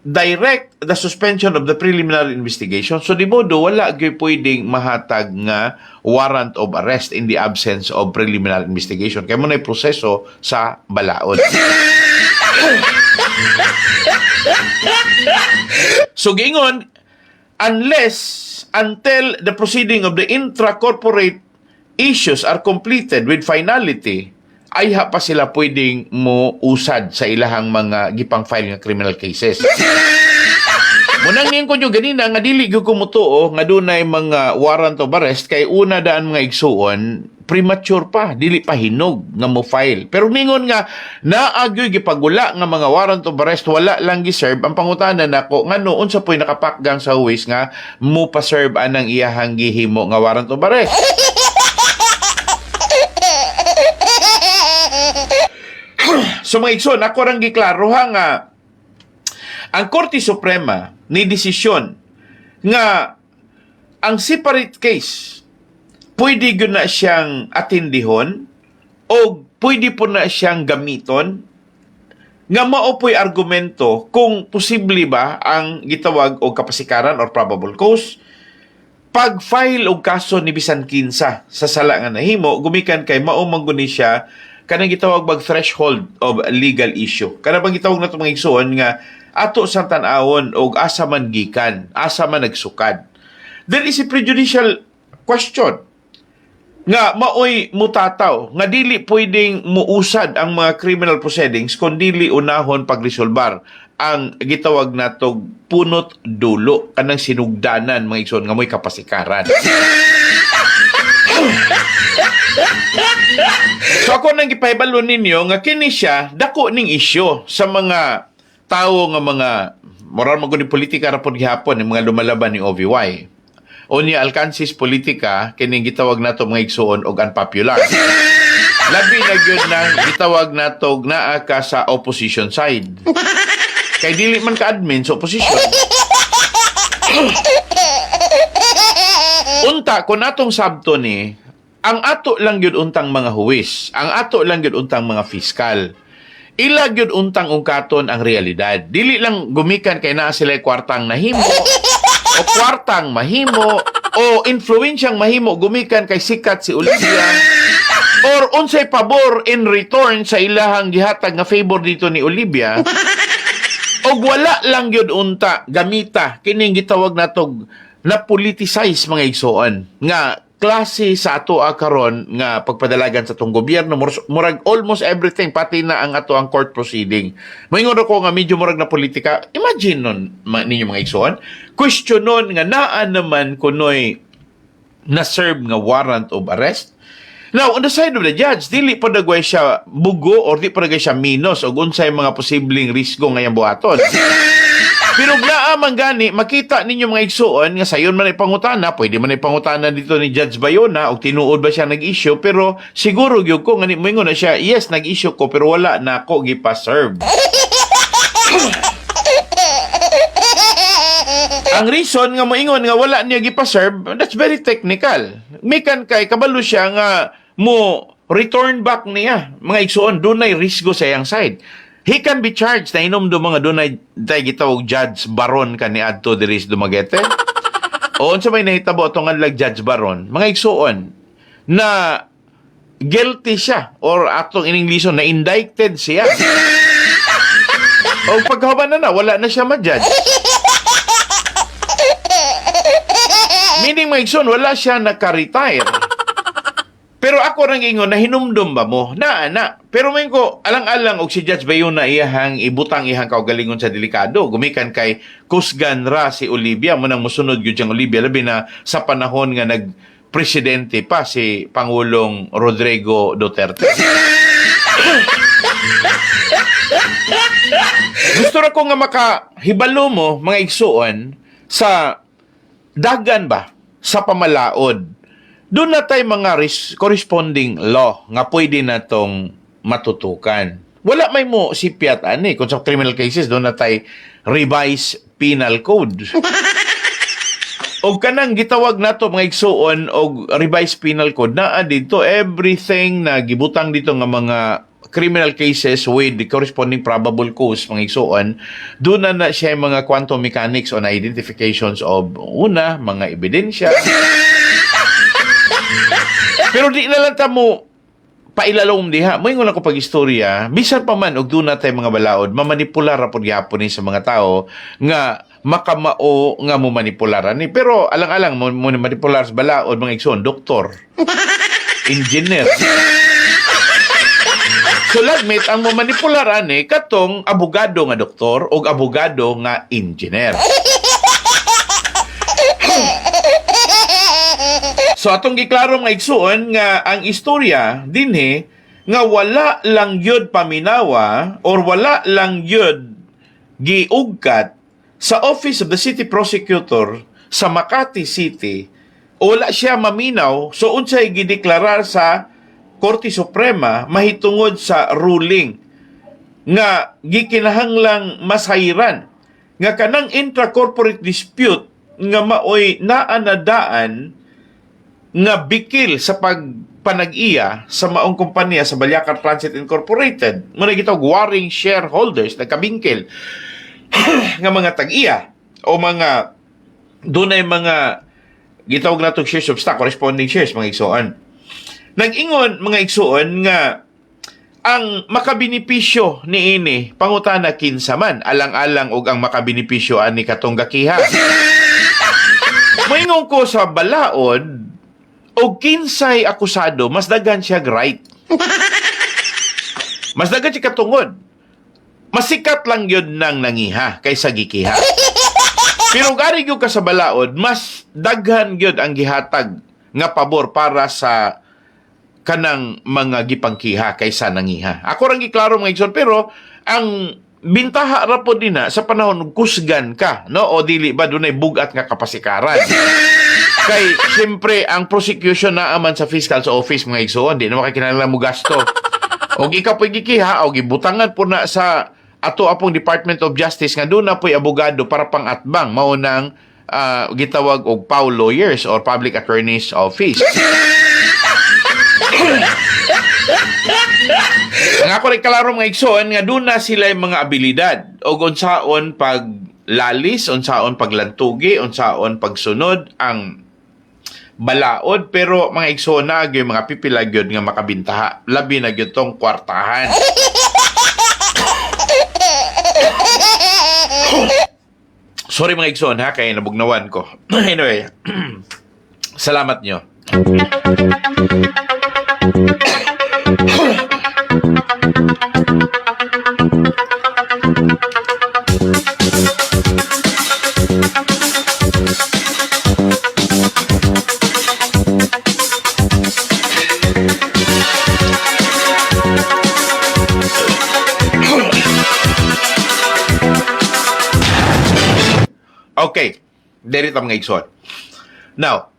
Speaker 6: direct the suspension of the preliminary investigation. So, di modo, wala gyud pwedeng mahatag nga warrant of arrest in the absence of preliminary investigation. Kaya mo na proseso sa balaod. So, giingon, until the proceeding of the intra-corporate issues are completed with finality, ay pa sila pwedeng mo usad sa ilahang mga gipang-file nga criminal cases. Munang niyan ko nyo ganina, nga dili ko kumutuo, nga dunay mga warrant of arrest, kay una daan mga igsuon, premature pa, dili pa hinog nga mo file. Pero ningon nga, naagyoy gipagula nga mga warrant of arrest, wala lang giserve, ang pangutanan nako nga noon sa po'y nakapakgang sa huwis nga, mo pa-serve anang iyahang gihimo nga warrant of arrest. So mga igsoon, ako rang giklaro ha nga, ang Korte Suprema ni desisyon nga ang separate case pwede yun na siyang atindihon o pwede po na siyang gamiton nga maopoy argumento kung posible ba ang gitawag o kapasikaran or probable cause pag-file og kaso ni bisan kinsa sa sala nga nahimo gumikan kay mao mangguni siya kanang gitawag bag threshold of legal issue. Kanang bang gitawag nato mga igsoon nga ato sa tan-awon og asa man gikan, asa man nagsukad. There is a prejudicial question nga maoy mutataw nga dili pwedeng muusad ang mga criminal proceedings kung dili unahon pagresolbar ang gitawag natog punot dulo kanang sinugdanan mga igsoon nga moy kapasikaran. So ako nang gipahibalo ninyo nga kini siya dako ning isyu sa mga tao nga mga moral maguni politika ra pod gihapon ng mga lumalaban ni OVY. Unya alkansis politika kining gitawag nato mga igsuon og unpopular. Labi na gyud nang gitawag nato naa ka sa opposition side. Kay dili man ka admin sa opposition. Unta kun atong sabto ni ang ato lang gyud untang mga huwis, ang ato lang gyud untang mga fiskal. Ila gyud untang ungkaton ang realidad. Dili lang gumikan kay naa sila kwartang nahimo o kwartang mahimo o influensyang mahimo gumikan kay sikat si Olivia or unsay pabor in return sa ilahang gihatag nga favor dito ni Olivia. Og wala lang gyud unta gamita kining gitawag natog na politicize mga igsoon nga klase sa ato karon nga pagpadalagan sa tong gobyerno murag almost everything pati na ang ato ang court proceeding. Moingon ko nga medyo murag na politika. Imagine nun ninyo mga igsoon, questionon nga naa naman kunoy na serve nga warrant of arrest. Now, on the side of the judge, dili pa dagway siya bugo or di pa dagway siya minos o unsay mga posibleng risgo ngayang buhaton. Pero naaman gani, makita ninyo mga igsuon nga sayon man ipangutana, pwede man ipangutana dito ni Judge Bayona o tinuod ba siya nag-issue, pero siguro gyud ko ngani moingon na siya, yes nag-issue ko pero wala na ako gipa-serve. Ang reason nga moingon nga wala niya gipa-serve, that's very technical. Mikan kay kabalo siya nga mo return back niya. Mga igsoon, dunay risgo sa iyang side. He can be charged na inom do mga dunay tay gitawag Judge Baron kani adto diri sa Dumaguete. O unsa may nahitabo atong adlag Judge Baron, mga igsoon na guilty siya or atong in English na indicted siya. O pagkahuban na wala na siya ma-judge. Meaning mga igsoon, wala siya naka-retire. Pero ako rang ingon na hinumdum ba mo? Na. Pero may ko, alang-alang og si Judge Bayona iyahang ibutang iyahang kaugalingon sa delikado. Gumikan kay kusgan ra si Olivia. Munang musunod yun siyang Olivia. Labi na sa panahon nga nag-presidente pa si Pangulong Rodrigo Duterte. Gusto ra ko nga makahibalo mo, mga igsuon, sa dagan ba? Sa pamalaod. Doon na tayo mga corresponding law nga pwede na tong matutukan. Wala may mo si Piat ani. Kung sa criminal cases, doon na tayo revised penal code. O kanang gitawag na to mga igsuon o revised penal code na dito everything na gibutang dito nga mga criminal cases with the corresponding probable cause mga igsuon, doon na siya yung mga quantum mechanics on identifications of una, mga ebidensya. Pero di na lang mo pailalom diha. Moingon ako pag-istorya, bisan pa man og doon na tayo mga balaod, mamanipular ra pod gyapon ni sa mga tao nga makamao nga mo manipularan ni. Pero alang-alang mo manipular sa balaod mga igsoon, doktor, engineer. So lagmit ang mo manipular ani katong abogado nga doktor o abogado nga engineer. So atong giklaro nga igsuon nga ang istorya dinhi nga wala lang yun paminawa or wala lang yun giugkat sa Office of the City Prosecutor sa Makati City o wala siya maminaw so unsay gideklarar sa Korte Suprema mahitungod sa ruling nga gikinahanglang masayran nga kanang intra-corporate dispute nga maoy naanadaan nga bikil sa pagpanag-iya sa maong kompanya sa Balyacan Transit Incorporated. Muna gitawag warring shareholders, nagkabingkil nga mga tag-iya o mga dunay mga gitawag na itong shares of stock, corresponding shares, mga igsuon. Nag-ingon, mga igsuon, nga ang makabinipisyo ni ini, pangutana kinsaman, alang-alang og ang makabinipisyo ani katong gakiha. Moingon ko sa balaod, o kinsay akusado, mas dagan siya right. Mas dagan siya katungod. Masikat lang yun ng nangiha kaysa gikiha. Pero gari yun ka sa balaod, mas daghan yun ang gihatag nga pabor para sa kanang mga gipangkiha kaysa nangiha. Ako rang giklaro mga igsoon, pero ang bintaha ra po din sa panahon kusgan ka, no? O dili ba dunay bugat nga kapasikaran. Kay, siyempre, ang prosecution na aman sa fiscal sa office, mga igsoon, di naman kakinala mo gasto. O ikaw po'y gikiha, o gibutangan po na sa ato apong Department of Justice, nga doon na po'y abogado para pang-atbang, maunang gitawag og PAW lawyers or Public Attorney's Office. Ang ako rin kalaro mga igsoon, nga doon na sila yung mga abilidad, o unsaon paglalis, unsaon paglantugi, unsaon pagsunod, ang balaod, pero mga igsona yung mga pipila gyud nga makabintaha labi na gyud tong kwartahan. Sorry mga igsoon ha kay nabugnawan ko. Anyway, salamat nyo. Okay, there it mga igsoon. Now,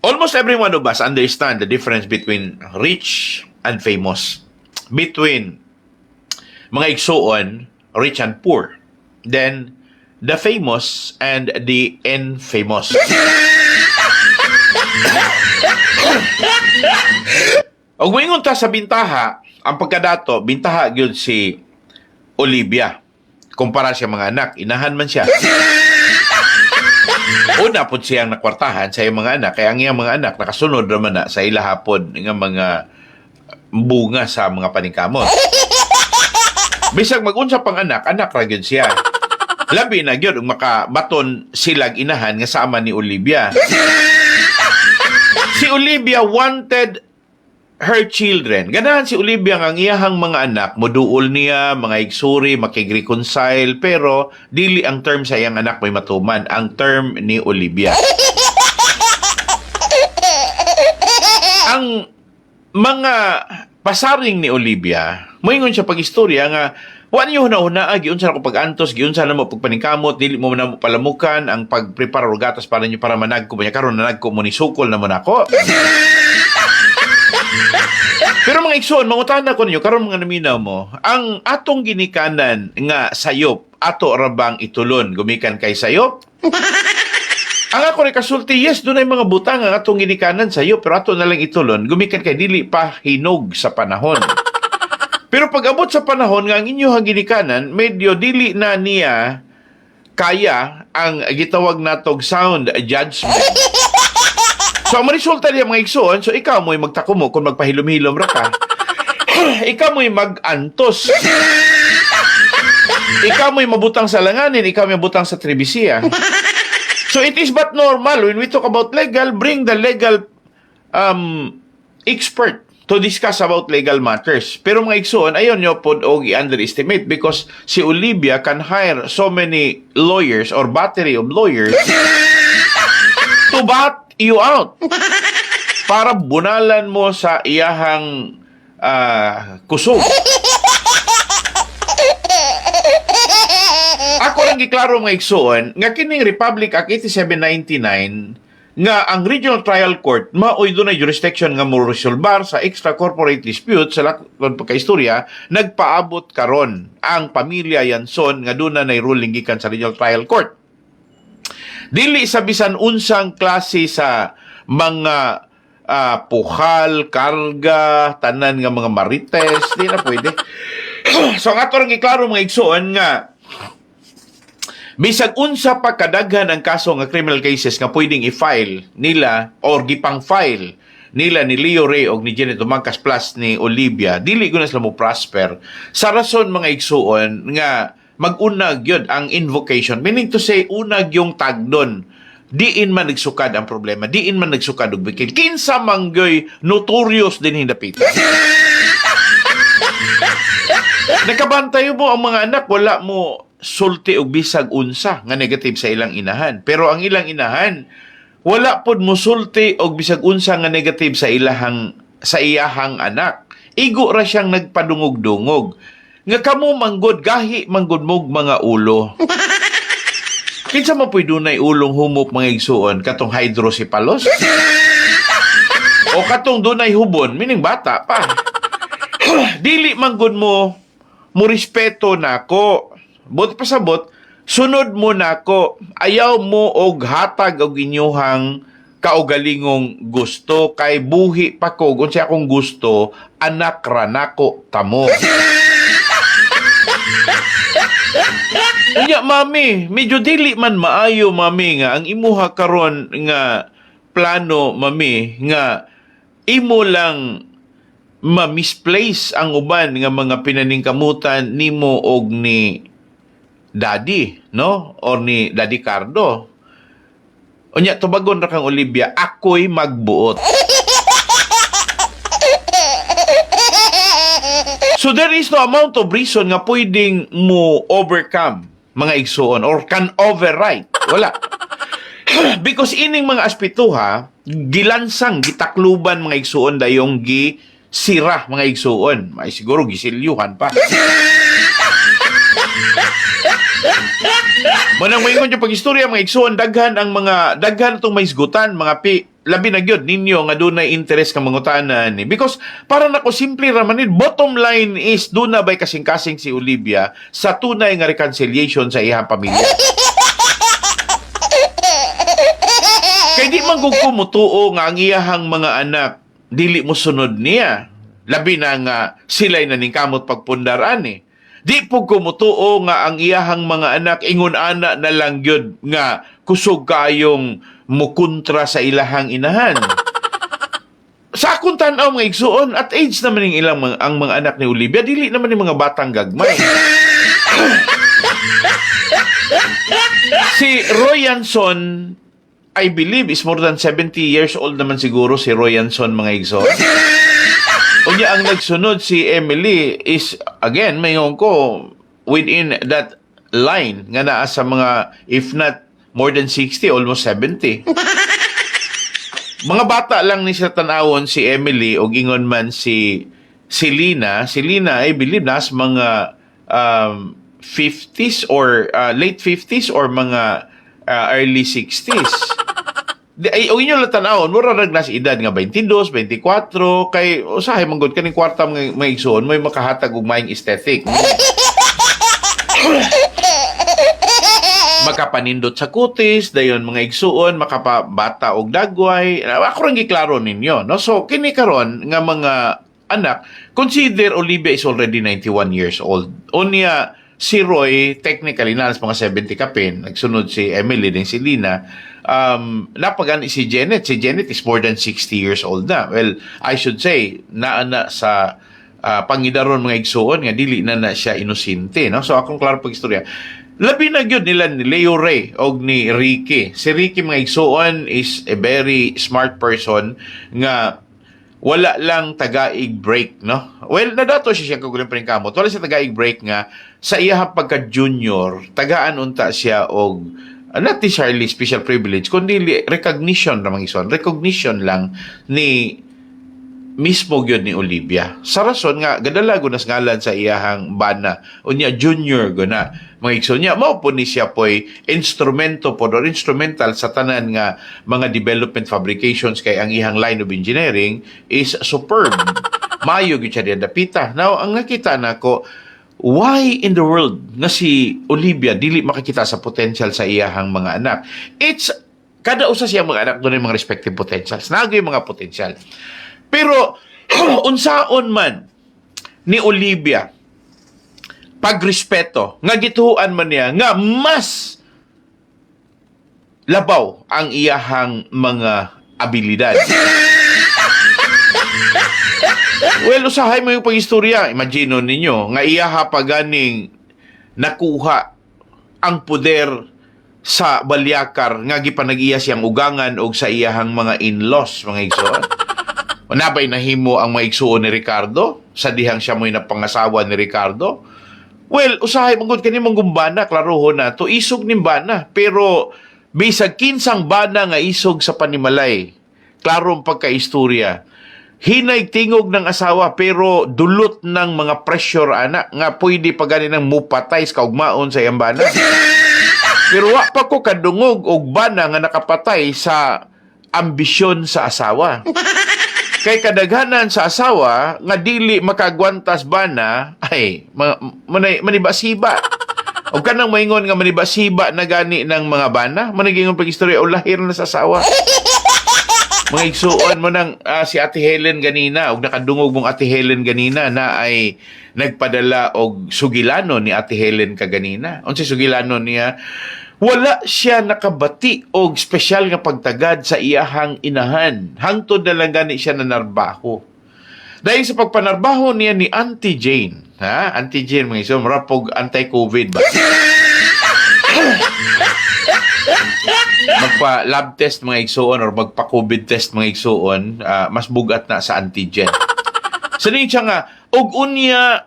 Speaker 6: almost every one of us understand the difference between rich and famous. Between mga igsoon, rich and poor. Then, the famous and the infamous. Og moingon ta sa bintaha, ang pagkadato, bintaha gyud si Olivia. Kumpara siya mga anak, inahan man siya. Una po siyang nakwartahan sa iyang mga anak, kaya ang iyang mga anak nakasunod naman na sa ilahapon ng mga bunga sa mga paningkamot. Bisag mag-unsa pang anak, anak ra gyud siya. Labi na gyud makabaton silag inahan nga sama ni Olivia. Si Olivia wanted her children. Ganahan si Olivia nga ang iyahang mga anak, moduol niya, mga igsuri, makig-reconcile, pero dili ang term sa iyang anak may matuman, ang term ni Olivia. Ang mga pasaring ni Olivia, moingon siya pag-istorya nga, wa niyo huna-huna, giunsa na ko pag-antos, giunsa na mo pagpaningkamot, dili mo na mo palamukan, ang pag-prepare og gatas para niyo para managko, karon nanagko mo ni sukol na mo nako. Pero mga igsoon, mangutana ko ninyo, karon mga naminaw mo, ang atong ginikanan nga sayop, ato rabang itulon, gumikan kay sayop? Ang ako rin kasulti, yes, doon ay mga butang ang atong ginikanan sayop, pero ato na lang itulon, gumikan kay dili pa hinog sa panahon. Pero pag abot sa panahon nga ang inyong ginikanan, medyo dili na niya kaya ang gitawag natog sound judgment. So, ang resulta niya mga igsoon, so ikaw mo'y magtako mo kung magpahilom-hilom ra ka. Ikaw mo'y mag-antos. Ikaw mo'y mabutang sa langanin, ikaw mo'y mabutang sa tribisiya. So, it is but normal. When we talk about legal, bring the legal expert to discuss about legal matters. Pero mga igsoon, ayaw nyo po og i-underestimate because si Olivia can hire so many lawyers or battery of lawyers to bat you out para bunalan mo sa iyahang kusog. Ako lang giklaro mga igsoon nga kining Republic Act 8799 nga ang Regional Trial Court maoy dunay jurisdiction nga mo resolbar sa extra corporate dispute sa lakon pagkaistorya nagpaabot karon ang pamilya Yanson nga duna nay ruling gikan sa Regional Trial Court. Dili sa bisan unsang klase sa mga puhal, karga, tanan nga mga marites, di na pwede. So, ang ato rin iklaro mga igsoon nga, bisag unsa pa kadaghan ang kaso nga criminal cases nga pwedeng i-file nila or gipang-file nila ni Leo Ray o ni Janet Dumangkas plus ni Olivia, dili ko na sila mo prosper. Sa rason mga igsoon nga, mag-unag yun ang invocation. Meaning to say, unag yung tagdon. Diin man nagsukad ang problema. Diin man nagsukad og bikil. Kinsa manggoy notorious din hindapitan. Nakabantay mo ang mga anak, wala mo sulti og bisag unsa nga negative sa ilang inahan. Pero ang ilang inahan, wala pod mo sulti og bisag unsa nga negative sa iyahang anak. Igo ra siyang nagpadungog-dungog. Nga kamo manggod, gahi manggod mog mga ulo. Kinsa mo pwede dunay ulong humok mga igsuon, katong hydrocephalus? O katong dunay hubon, mining bata pa. Dili manggod mo respeto nako. Buti pasabot, sunod mo nako. Ayaw mo og hatag og inyuhang kaugalingong gusto kay buhi pa ko kung siya akong gusto anak ra nako tamo. Unya mami, medyo dili man maayo mami nga ang imuha karon nga plano mami nga imo lang ma-misplace ang uban nga mga pinaningkamutan nimo og ni daddy, no? Or ni Daddy Cardo. Unya tubagon ra kang Olivia, ako'y magbuot. So there is no amount of reason nga pwedeng mo overcome mga igsuon or can override. Wala. Because ining mga aspetuha, gilansang, gitakluban mga igsuon dayong gisira mga igsuon. May siguro gisilyuhan pa. Manang mayon yung pag-istorya mga igsuon, daghan itong may isgutan, mga labi na gyud ninyo nga dunay interest kang mangutanan ni because para nako simple ra man bottom line is duna bay kasing-kasing si Olivia sa tunay nga reconciliation sa iyang pamilya. di man gud ko mutuo nga ang iyahang mga anak dili mo sunod niya. Labi na nga sila'y naningkamot pagpundaraan eh. Di po ko mutuo nga ang iyahang mga anak ingon ana na lang gyud nga kusog kayong mukontra sa ilahang inahan. Sa akong tanaw mga igsuon, at age naman yung ilang ang mga anak ni Olivia, dili naman yung mga batang gagmay. Si Roy Yanson, I believe, is more than 70 years old naman siguro si Roy Yanson, mga igsuon. Unya ang nagsunod si Emily is, again, mayon ko, within that line, nga naa sa mga, if not more than 60, almost 70. Mga bata lang ni sa tanawon si Emily o gingon man si Lina. Si Lina, I believe, nas mga 50s or late 50s or mga early 60s. Ay, o inyo lang tanawon, mura nagnas edad nga 22, 24, kay usahay manggod kaning kwarta mga igsoon, may makahatag og maing aesthetic. Makapanindot sa kutis, dayon mga igsuon, makapabata og dagway. Ako rin giklaro ninyo, no? So, kini karon nga mga anak, consider Olivia is already 91 years old. Unya, si Roy, technically, nalas mga 70 kapin. Nagsunod si Emily, din si Lina. Napagani si Janet. Si Janet is more than 60 years old na. Well, I should say, naana sa pangidaron mga igsuon, nga dili na siya inosente, no? So, akong klaro pag-istorya. Labi na gyud nila ni Leo Ray og ni Ricky. Si Ricky mga igsuon is a very smart person nga wala lang tagaig break, no? Well, nadato siya kagulang kamot. Wala siya tagaig break nga sa iyahang pagka-junior, tagaan unta siya og not necessarily special privilege, kundi recognition ramang ison. Recognition lang ni mismo gyud ni Olivia. Sa rason nga gadalago nas ngalan sa iyahang bana unya junior guna mga igsoon niya mao po ni siya poy instrumento po or instrumental sa tanan nga mga development fabrications kay ang iyang line of engineering is superb. Mayo gyud siya dapita. Now ang nakita nako, why in the world nga si Olivia dili makakita sa potential sa iyahang mga anak? It's kada usa siya mga anak doon mga respective potentials. Nagoy mga potential. Pero, unsaon man ni Olivia, pagrespeto, nga gituhuan man niya, nga mas labaw ang iyahang mga abilidad. Well, usahay mo yung pag-istorya. Imagino ninyo, nga iyaha pa ganing nakuha ang poder sa balyakar, nga gipanag-iya siyang ugangan o sa iyahang mga in-laws, mga igsoon. Nabay nahimo ang maigsuon ni Ricardo sa dihang siya mo'y napangasawa ni Ricardo. Well, usahay mangod kani mong gumbana, klaroho na to isog ning bana, pero bisag kinsang bana nga isog sa panimalay. Klarong pagkaistorya. Hinay tingog ng asawa pero dulot ng mga pressure anak nga pwede pa gani nang mupatay sa kaugmaon sa iyang bana. Pero wa pa ko kadungog og bana nga nakapatay sa ambisyon sa asawa. Kay kadaghanan sa asawa nga dili makagwantas bana ay manibasiba. O kanang maingon nga manibasiba na gani ng mga bana, manigingon pag-istorya o lahir na sa asawa. Mga igsuon mo nang si Ate Helen ganina, og nakadungog mong Ate Helen ganina na ay nagpadala og sugilano ni Ate Helen kaganina. Unsay sugilano niya? Wala siya nakabati og espesyal nga pagtagad sa iyahang inahan. Hangtod na lang gani siya na narbaho. Dahil sa pagpanarbaho niya ni Auntie Jane. Ha? Auntie Jane, mga iso, marapog anti-COVID ba? Magpa-lab test mga igsuon or magpa-COVID test mga igsuon, mas bugat na sa antigen. Sanin siya nga, og unya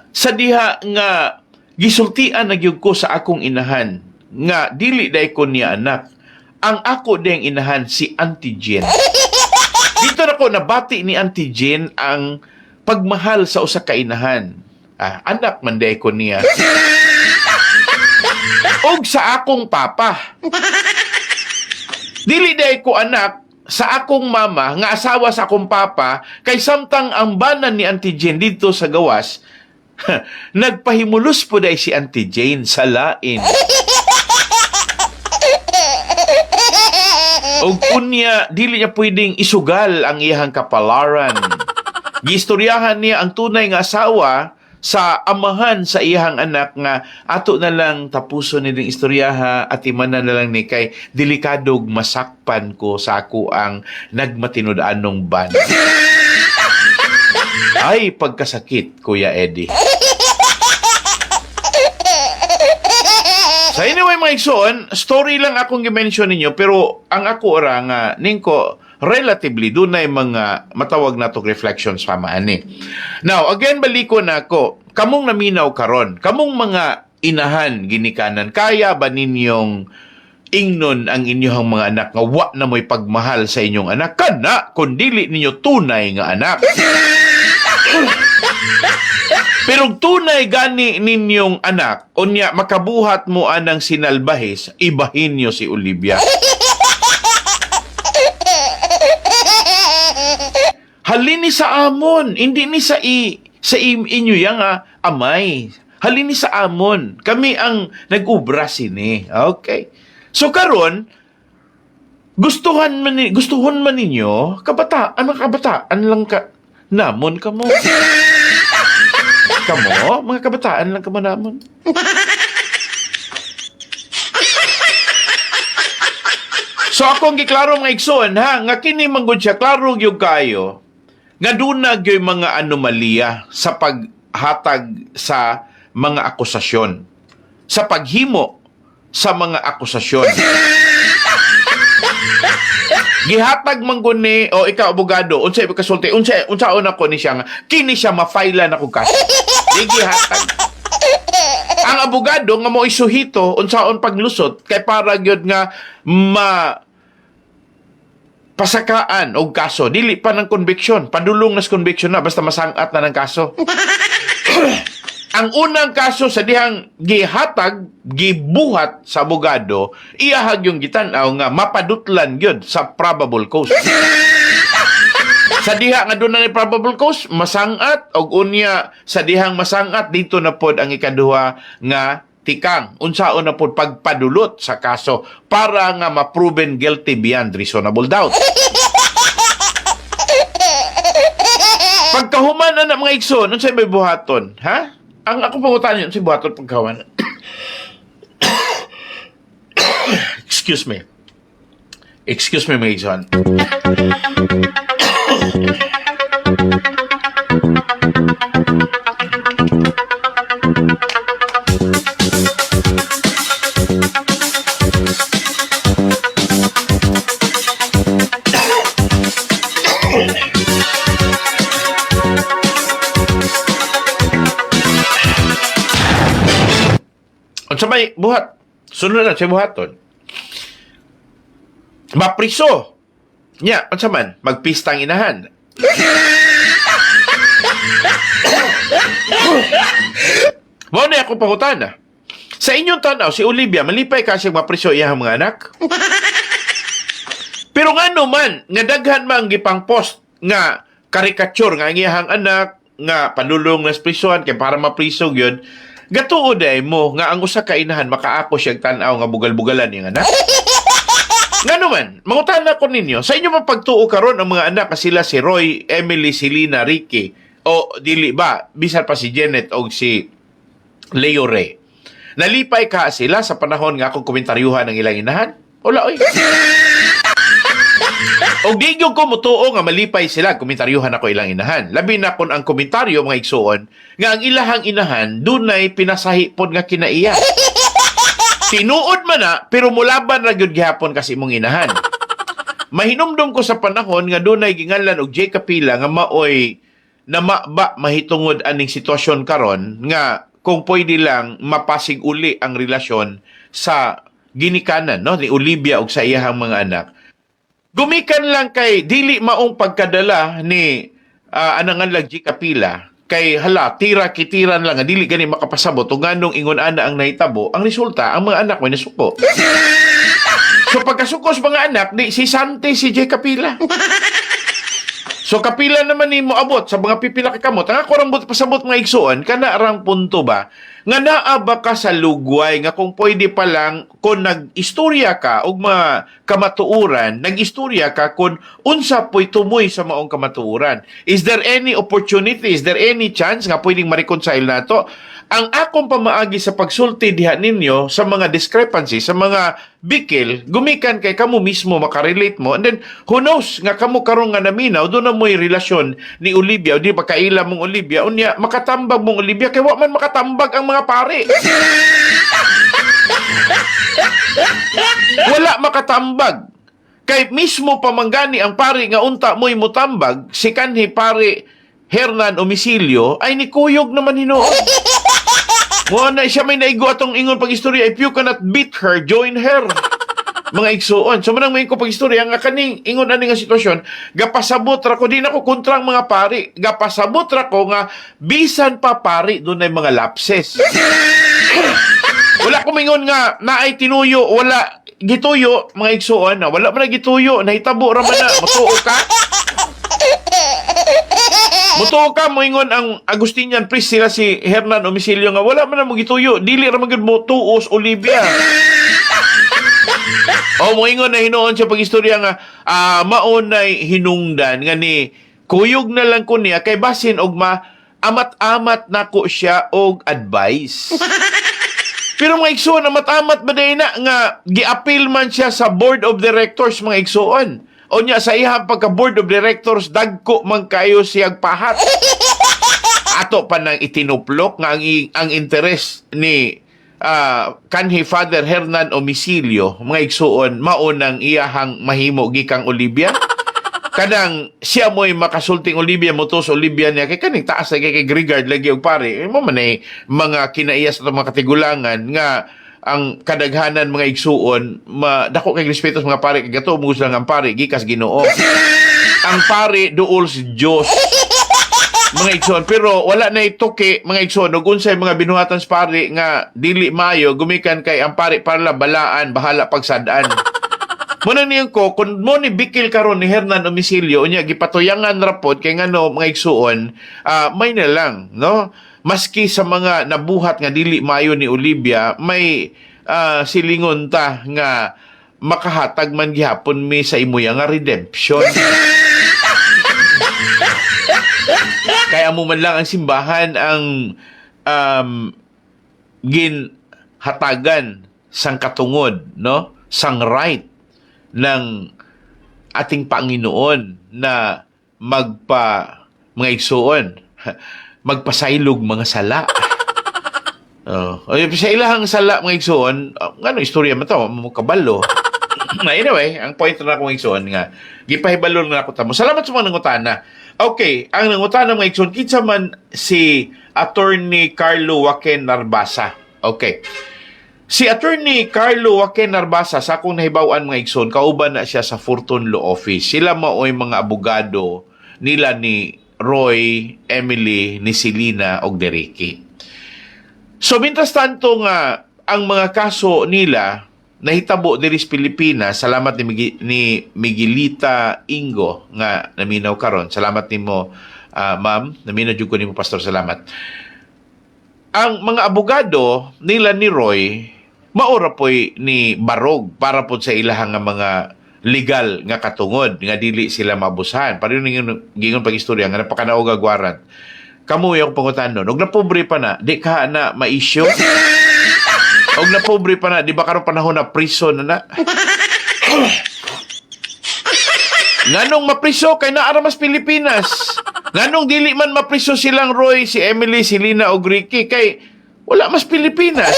Speaker 6: sa diha nga gisultian na gyud ko sa akong inahan nga dili day ko niya anak. Ang ako ding inahan si Auntie Jane. Dito na ko nabati ni Auntie Jane ang pagmahal sa usa ka inahan. Anak man day ko niya. Og sa akong papa. Dili day ko anak sa akong mama nga asawa sa akong papa kay samtang ang banan ni Auntie Jane dito sa gawas nagpahimulos po day si Auntie Jane sa lain. O kunya, dili niya pwedeng isugal ang iyang kapalaran. Giistoryahan niya ang tunay nga asawa sa amahan sa iyang anak nga ato na lang tapuso ni ding istoryaha at imanan na lang ni kay delikadog masakpan ko sa ako ang nagmatinud-anong ban. Ay, pagkasakit, Kuya Eddie. So anyway, mga igsoon, story lang akong i-mention ninyo, pero ang ako ora nga, ningko, relatively, dunay mga matawag na to reflections pa maani. Now, again, baliko na ako, kamong naminaw karon, kamong mga inahan ginikanan, kaya ba ninyong ingnon ang inyong mga anak nga wa na mo'y pagmahal sa inyong anak? Kana, kung dili ninyo tunay nga anak. Pero tunay gani ninyong anak, unya makabuhat mo anang sinalbahis, ibahin nyo si Olivia. Halini sa amon, hindi ni sa inyo yang amay. Halini sa amon. Kami ang nag-ubra sini. Okay. So karon, gustuhan man ninyo, kabataan lang ka, namon ka mo. Kamo, mga kabataan lang ka manamon. So akong giklaro mga igsoon ha, nga kini manggod siya, klaro gyud kayo, nga dunag yung mga anomalya sa paghatag sa mga akusasyon, sa paghimo sa mga akusasyon. Gihatag manggod ni o ikaw abogado unsay kasulti unsaon ako ni siya nga kini siya ma-file na kog kaso. Di gihatag. Ang abogado nga mo isuhito unsaon paglusot kay para gyud nga pasakaan og kaso dili pa ng conviction, padulong nas conviction na basta masangat na ng kaso. Ang unang kaso sa dihang gihatag, gibuhat sa abogado, iyahag yung gitanaw nga mapadutlan gyud sa probable cause. Sa diha nga doon na ni probable cause, masangat, og unya sa dihang masangat, dito na pod ang ikaduha nga tikang. Unsaon na pod pagpadulot sa kaso para nga ma-proven guilty beyond reasonable doubt. Pagkahuman na mga igsoon, unsay may buhaton, ha? Ang ako pangutan yun, si buhaton pagkahuman. Excuse me, mga igsoon. Unsa may buhat? Sunod na siya buhaton. Mapriso. Nya, unsa man? Magpistang inahan. Mao na ako pangutana. Sa inyong tanaw, si Olivia, malipay ka siyang mapriso iyang mga anak? Pero nga naman, nga daghan mang gipang post nga karikature nga ang iyang anak, nga panulong na prisuan, kay para mapriso yun, gatuo day mo nga ang usa ka inahan makaako siyang tanaw nga bugal-bugalan yung anak. Nga naman, mangutana ko ninyo, sa inyo mapagtuo karon ang mga anak sila si Roy, Emily, Selena, Ricky, o dili ba, bisan pa si Janet o si Leo Ray. Nalipay ka sila sa panahon nga akong komentaryuhan ng ilang inahan? Wala, oy. O di yung ko mutuo nga malipay sila, komentaryuhan ako ilang inahan. Labi na kon ang komentaryo mga igsuon, nga ang ilahang inahan, dunay pinasahi pod nga kinaiya. Tinuod man na, pero mulaban ra gyud gihapon kasi mong inahan. Mahinumdum ko sa panahon nga dunay ginganlan og J. Capila nga maoy na mahitungod aning sitwasyon karon nga kung pwede lang mapasig uli ang relasyon sa ginikanan no ni Olivia ug sa iyahang mga anak. Gumikan lang kay dili maong pagkadala ni anangan lang J. Capila kay hala tira-kitiran lang nga dili gani makapasabot ug nganong ingon ana ang nahitabo ang resulta ang mga anak may nasuko. So pagkasuko sa mga anak di si Sante si J. Capila. So kapila naman ni mo abot sa mga pipila ka kamot. Ang ako rang pasabot mga igsuon kana arang punto ba nga naa ba ka sa lugway nga kung pwede pa lang kung nag-istorya ka og mga kamatuoran, nag-istorya ka kung unsa po'y tumoy sa maong kamatuoran. Is there any opportunity, is there any chance nga pwedeng ma-reconcile nato? Ang akong pamaagi sa pagsulti diha ninyo sa mga discrepancies, sa mga bikil, gumikan kay kamo mismo makarelate mo, and then who knows nga kamo karon nga naminaw doon na mo'y relasyon ni Olivia o di ba kaila mong Olivia unya makatambag mong Olivia kay wa man makatambag ang mga pare. Wala makatambag. Kay mismo pamanggani ang pare nga unta mo'y mutambag, si kanhi pare Hernan Omisilio ay nikuyog naman hinuon. Na siya may naigo atong ingon pag-istorya, if you cannot beat her, join her. Mga igsuon. So manang may ko pag-istorya, nga kaning ingon ani nga sitwasyon, gapasabot ra ko, di na ko kontrang mga pari, gapasabot ra ko nga, bisan pa pari, doon ay mga lapses. Wala ko mingon nga, naay tinuyo, wala gituyo, mga igsuon, na wala man na gituyo, nahitabo ra man na, matuo ka. Mutuo ka mo ingon ang Agustinian priest sila si Hernan Omisilio nga wala man na mo gituyo, dili ra man gud mo tuos Olivia. O mo ingon na hinuon siya pag-istorya nga maunay hinungdan nga ni kuyog na lang ko niya kay basin og amat-amat nako siya og advice. Pero mga igsuon, amat-amat ba day na nga gi-appeal man siya sa board of directors mga igsuon. O niya sa ihang pagka-board of directors, dagko man kayo siyag pahat. Ato pa nang itinuplok nga ang interes ni kanhi Father Hernan Omisilio, mga igsuon, maunang iyahang mahimo gikang Olivia. Kanang siya mo'y makasulting Olivia, motos Olivia niya, kay kaning taas na kay Grigard lagi og pare. Mo man ay mga kinaiyas at mga katigulangan nga ang kadaghanan mga igsuon dako kay respeto sa mga pare kay gato mo lang ang pare gikas Ginoo. Ang pare duol si Dios. Mga igsoon, pero wala na ituki mga igsoon ug unsay mga binuhatan sa pare nga dili maayo gumikan kay ang pare para balaan bahala pagsadaan. Muna niyo ko kun mo ni bikil karon ni Hernan Omisilio unya gipatuyangan rapod kay ngano mga igsuon may na lang no. Maski sa mga nabuhat nga dili maayo ni Olivia, may silingon ta nga makahatag man gihapon mi sa imuya nga redemption. Kaya mo man lang ang simbahan ang ginhatagan sang katungod, no? Sang right ng ating Panginoon na mga igsuon. Magpasaylog mga sala. Sa ilahang sala mga igsoon, ngano istorya man to, mo kabalo. Anyway, ang point na akong igsoon nga, gipahibalo na ako tamo. Salamat sa mga nangutana. Okay, ang nangutana mga igsoon, kitsa man si Attorney Carlo Joaquin Narbasa. Okay. Si Attorney Carlo Joaquin Narbasa, sa akong nahibawan mga igsoon, kauban na siya sa Fortune Law Office. Sila mao'y mga abogado nila ni Roy, Emily, ni Selena og Dereki. So, mintas tanto nga, ang mga kaso nila nahitabo diri sa Pilipinas, salamat ni Miguelita Ingo nga naminaw karon. Salamat nimo, ma'am. Naminaw jud ko nimo, pastor. Salamat. Ang mga abogado nila ni Roy, maura po'y ni Barog para po sa ilahang nga mga legal nga katungod nga dili sila mabusahan. Pareho gingon pag-istorya nga napakanaog agwaran. Kamu yung pangutan og napobre pa na, di ka na ma-issue. Og napobre pa na, di ba karon panahon na prison na? Nganong mapriso kay naara mas Pilipinas? Nganong dili man mapriso silang Roy, si Emily, si Lina og Ricky kay wala mas Pilipinas?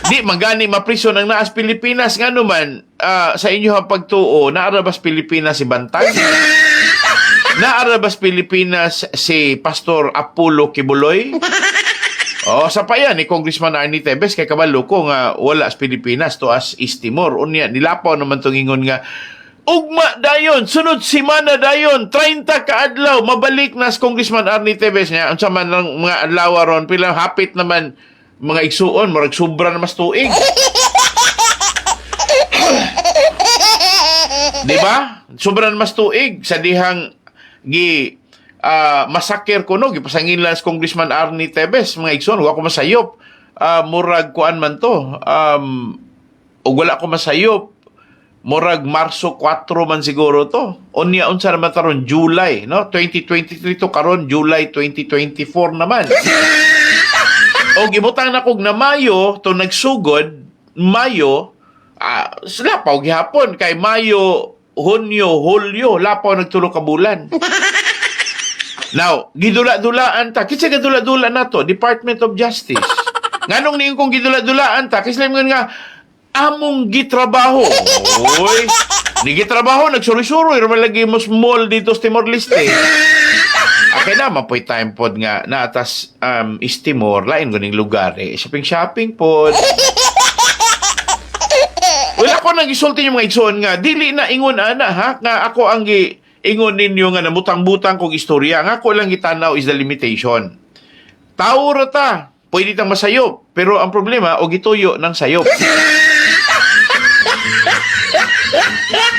Speaker 6: Di magani mapriso ng naas Pilipinas nga naman sa inyong pagtuo naarabas Pilipinas si Bantag, naarabas Pilipinas si Pastor Apollo Kibuloy, sa payan ni Congressman Arnie Tevez kay kabalo ko nga wala sa Pilipinas to as East Timor unya nilapaw naman tong ingon nga ugma dayon sunod semana dayon 30 ka adlaw mabalik na sa Congressman Arnie Tevez niya unsa man lang mga adlaw ron pila hapit naman mga igsuon, marag sobra na mas tuig. Di ba? Sobra na mas tuig sa dihang masakir ko no gipasangilan sa Congressman Arnie Tebes mga igsoon wa ko masayop. Murag kuan man to. Og wala ko masayop. Murag Marso 4 man siguro to. Unya unsa naman taron July, no? 2023 to karon July 2024 naman. Og ibutang na kog na Mayo to nagsugod, Mayo lapaw gihapon kay Mayo, Hunyo, Hulyo, lapaw nagtulo ka bulan. Now, gidula-dulaan ta. Kinsa gidula-dula nato? Department of Justice. Nganong niing kong gidula-dulaan ta? Kasi lang nga, among gitrabaho. Oy, ni gitrabaho, nagsuri-suri, naman lagi mo small dito sa Timor-Leste. Okay na, mapoy time pod nga, na atas is Timor, lain ko ning lugar eh. Shopping pod. Wala ko nang isulti yung mga igsoon nga, dili na ingon ana ha, nga ako ang ingon ninyo nga namutang-butang kong istorya, nga ako lang gitanaw is the limitation. Tao ta, pwede tang masayop, pero ang problema, o gituyo ng sayop.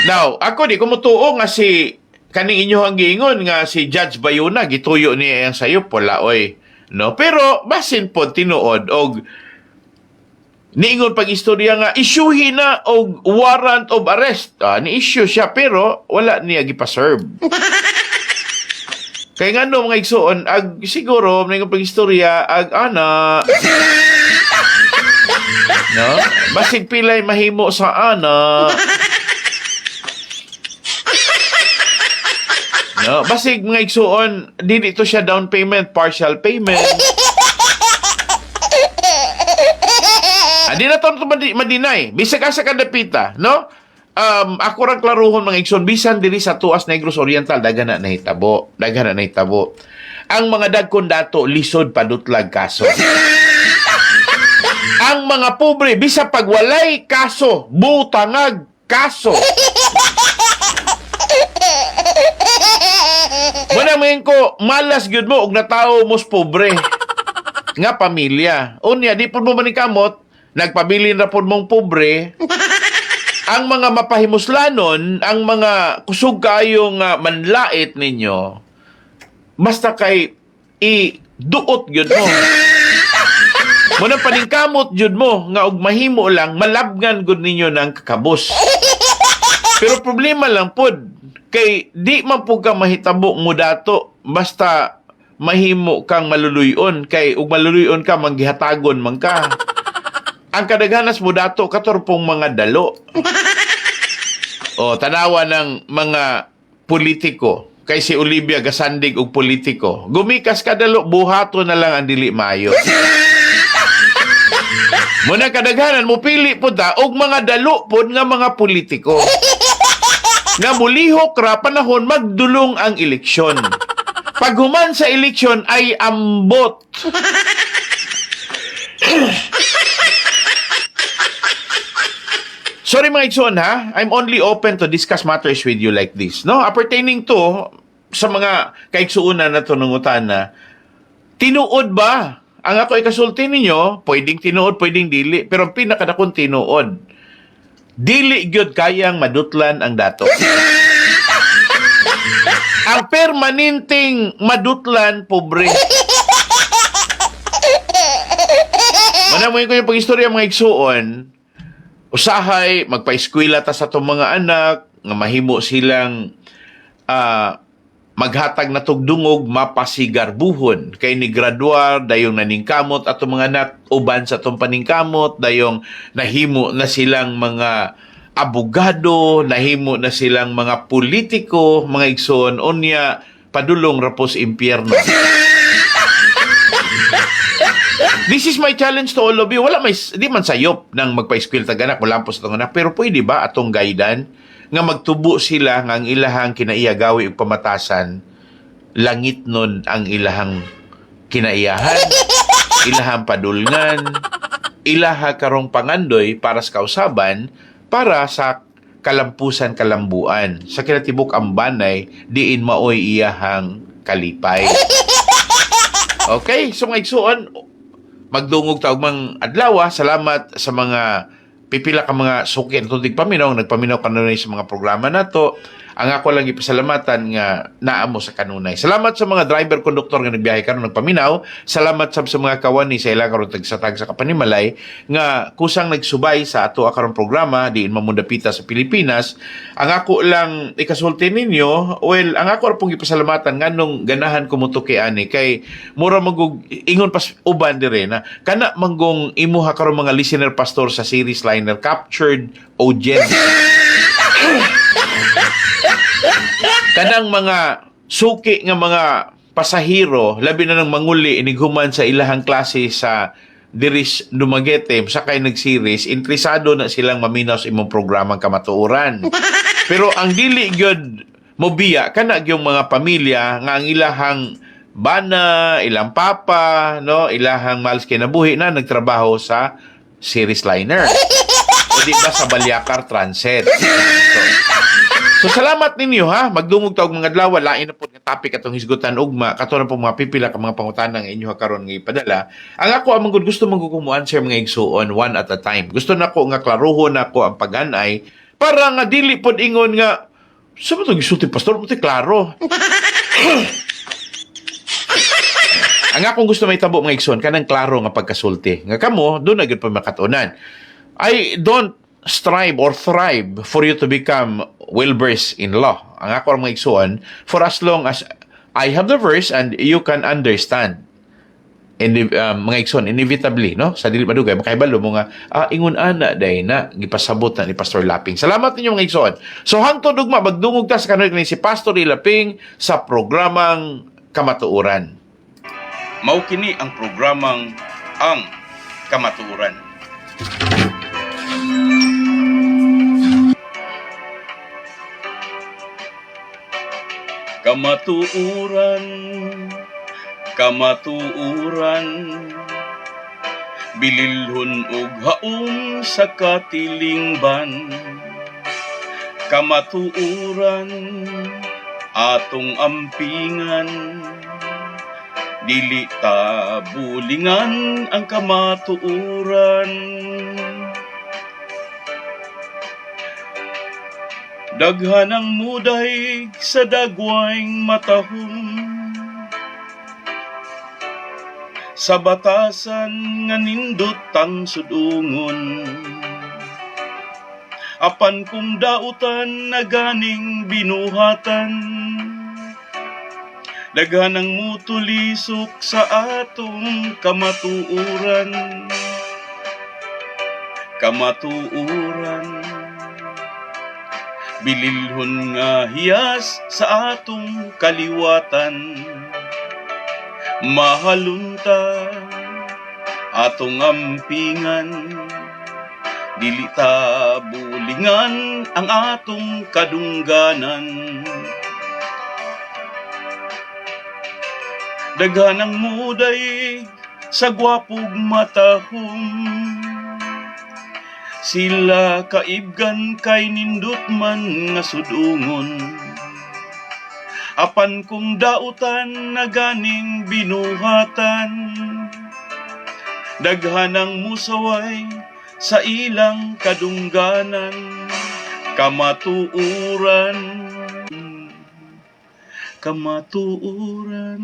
Speaker 6: Now, ako di kumutuo nga si kaning inyo ang giingon nga si Judge Bayuna gituyo niya ang sayop wala oy. No, pero basin pod tinuod og niingon pag istorya nga isyuhin na og warrant of arrest. Ni-issue siya pero wala niya gipa-serve. Kaya nga no, mga igsoon, siguro, may pag istorya, ana. No? Basig pilay mahimo sa ana. No? Basig mga igsoon, dito siya down payment, partial payment. Di na ito madinay. Bisag asa ka dapita, no? Ako rang klaruhon mga igsoon, bisan diri sa Tuas Negros Oriental, dagan na nahitabo. Ang mga dagkon dato, lisod padutlag kaso. Ang mga pobre, bisa pagwalay kaso, butangag kaso. Muna ko, malas gyud mo, og natao mos pobre. Nga pamilya. Unya, di po mo manikamot, nagpabilin na po mong pobre, ang mga mapahimuslanon, ang mga kusog kayong manlait ninyo, basta kay i-duot yun mo. Muna paningkamot yun mo, nga og mahimo lang, malabngan gud ninyo ng kakabos. Pero problema lang pod, kay di man po ka mahitabo mo dato, basta mahimo kang maluluyon, kay ug maluluyon ka, manggihatagon man ka. Ang kadaghanas mo dato, katorpong mga dalo. O, tanawa ng mga politiko. Kay si Olivia gasandig og politiko. Gumikas ka dalo, buhato na lang ang dili maayo. Muna kadaghanan mo pili po ta, og mga dalo po nga mga politiko. Nga mulihok ra panahon magdulong ang eleksyon. Pag human sa eleksyon ay ambot. Sorry mga igsoon ha, I'm only open to discuss matters with you like this. No, pertaining to sa mga kaigsuunan na tunungutan na tinuod ba? Ang ako ikasulti ninyo, pwedeng tinuod, pwedeng dili, pero ang pinakadakong tinuod. Dili gyud kayang madutlan ang dato. Ang permanenteng madutlan pobre. Manamoy ko yung pag-istorya mga igsuon. Usahay, magpa-eskwela ta sa itong mga anak, nga mahimo silang maghatag na tugdungog, mapasigarbuhon. Kay ni graduar, dayong naningkamot atong mga anak, uban sa itong paningkamot, dayong nahimo na silang mga abogado, nahimo na silang mga politiko, mga igsoon, unya, padulong rapos impyerno. This is my challenge to all of you. Wala di man sayop nang magpa-eskwel taganak, wala po sa itong anak. Pero pwede ba atong gaidan nga magtubo sila nga ang ilahang kinaiagawi ug pamatasan, langit nun ang ilahang kinaiyahan, ilahang padulngan, ilaha karong pangandoy para sa kausaban, para sa kalampusan kalambuan. Sa kinatibuk ang banay, diin maoy iyahang kalipay. Okay, so mga igsuon, magdungog taog mang adlaw. Salamat sa mga pipila ka mga suki at tutig paminaw, nagpaminaw ka na sa mga programa na to. ang ako lang ipasalamatan nga naamo sa kanunay. Salamat sa mga driver, konduktor nga nagbiyahe karon nagpaminaw. Salamat sa mga kawani sa ilang karon tagsatag sa kapanimalay nga kusang nagsubay sa ato karong programa diin mamundapita sa Pilipinas. Ang ako lang ikasulti ninyo, well, ang ako pong ipasalamatan nganong ganahan kumutuki ani kay mura magug ingon pas uban dire na kana manggong imuha karon mga listener pastor sa series liner captured audience. Kanang mga suki nga mga pasahero labi na ng manguli inighuman sa ilahang klase sa diris Dumaguete sakay nag-series interesado na silang maminaw sa imong programang kamatuoran. Pero ang dili gyud mobiya kana gyung mga pamilya nga ang ilahang bana, ilang papa, no, ilahang malas kinabuhi na nagtrabaho sa series liner. O di ba sa Balyakar Transit. So salamat ninyo ha. Magdungog taog mga adlaw lain na po nga topic atong hisgutan ugma kato na po mga pipila ka mga pangutana nga inyo karon nga ipadala. Ang ako amang gusto magkukumuan answer mga igsuon one at a time. Gusto nako nga klaruhon nako ang paganay para nga dili pod ingon nga sa mo to gisulti pastor mo klaro. Ang akong gusto may tabo mga igsoon kanang klaro nga pagkasulti. Nga kamo do na gyud pa makatunan. I don't strive or thrive for you to become well-versed in law. Ang ako mga igsoon, for as long as I have the verse and you can understand. Mga igsoon, inevitably, no? Sa dili madugay, makaibalo mo nga, ingon ana day na, gipasabot na ni Pastor Laping. Salamat ninyo mga igsoon. So, hangtod ugma, magdungog ta sa kanulit ni si Pastor Laping sa programang Kamatuoran.
Speaker 5: Mao kini ang programang Ang Kamatuoran. Kamatuoran, kamatuoran, bililhon og haom sa katilingban. Kamatuoran, atong ampingan, dili ta bulingan ang kamatuoran. Daghan ang muday sa dagwayng matahom, sa batasan nga nindot ang sudungon. Apan kung dautan na ganing binuhatan, daghan ang mutulisok sa atong kamatuoran. Kamatuoran, bililhon nga hiyas sa atong kaliwatan. Mahalunta atong ampingan, dili ta bulingan ang atong kadungganan. Daghan ang muday sa gwapog matahom, sila kaibgan kay nindot man nga sudungon. Apan kung dautan na ganing binuhatan, daghan ang musaway sa ilang kadungganan. Kamatuoran, kamatuoran.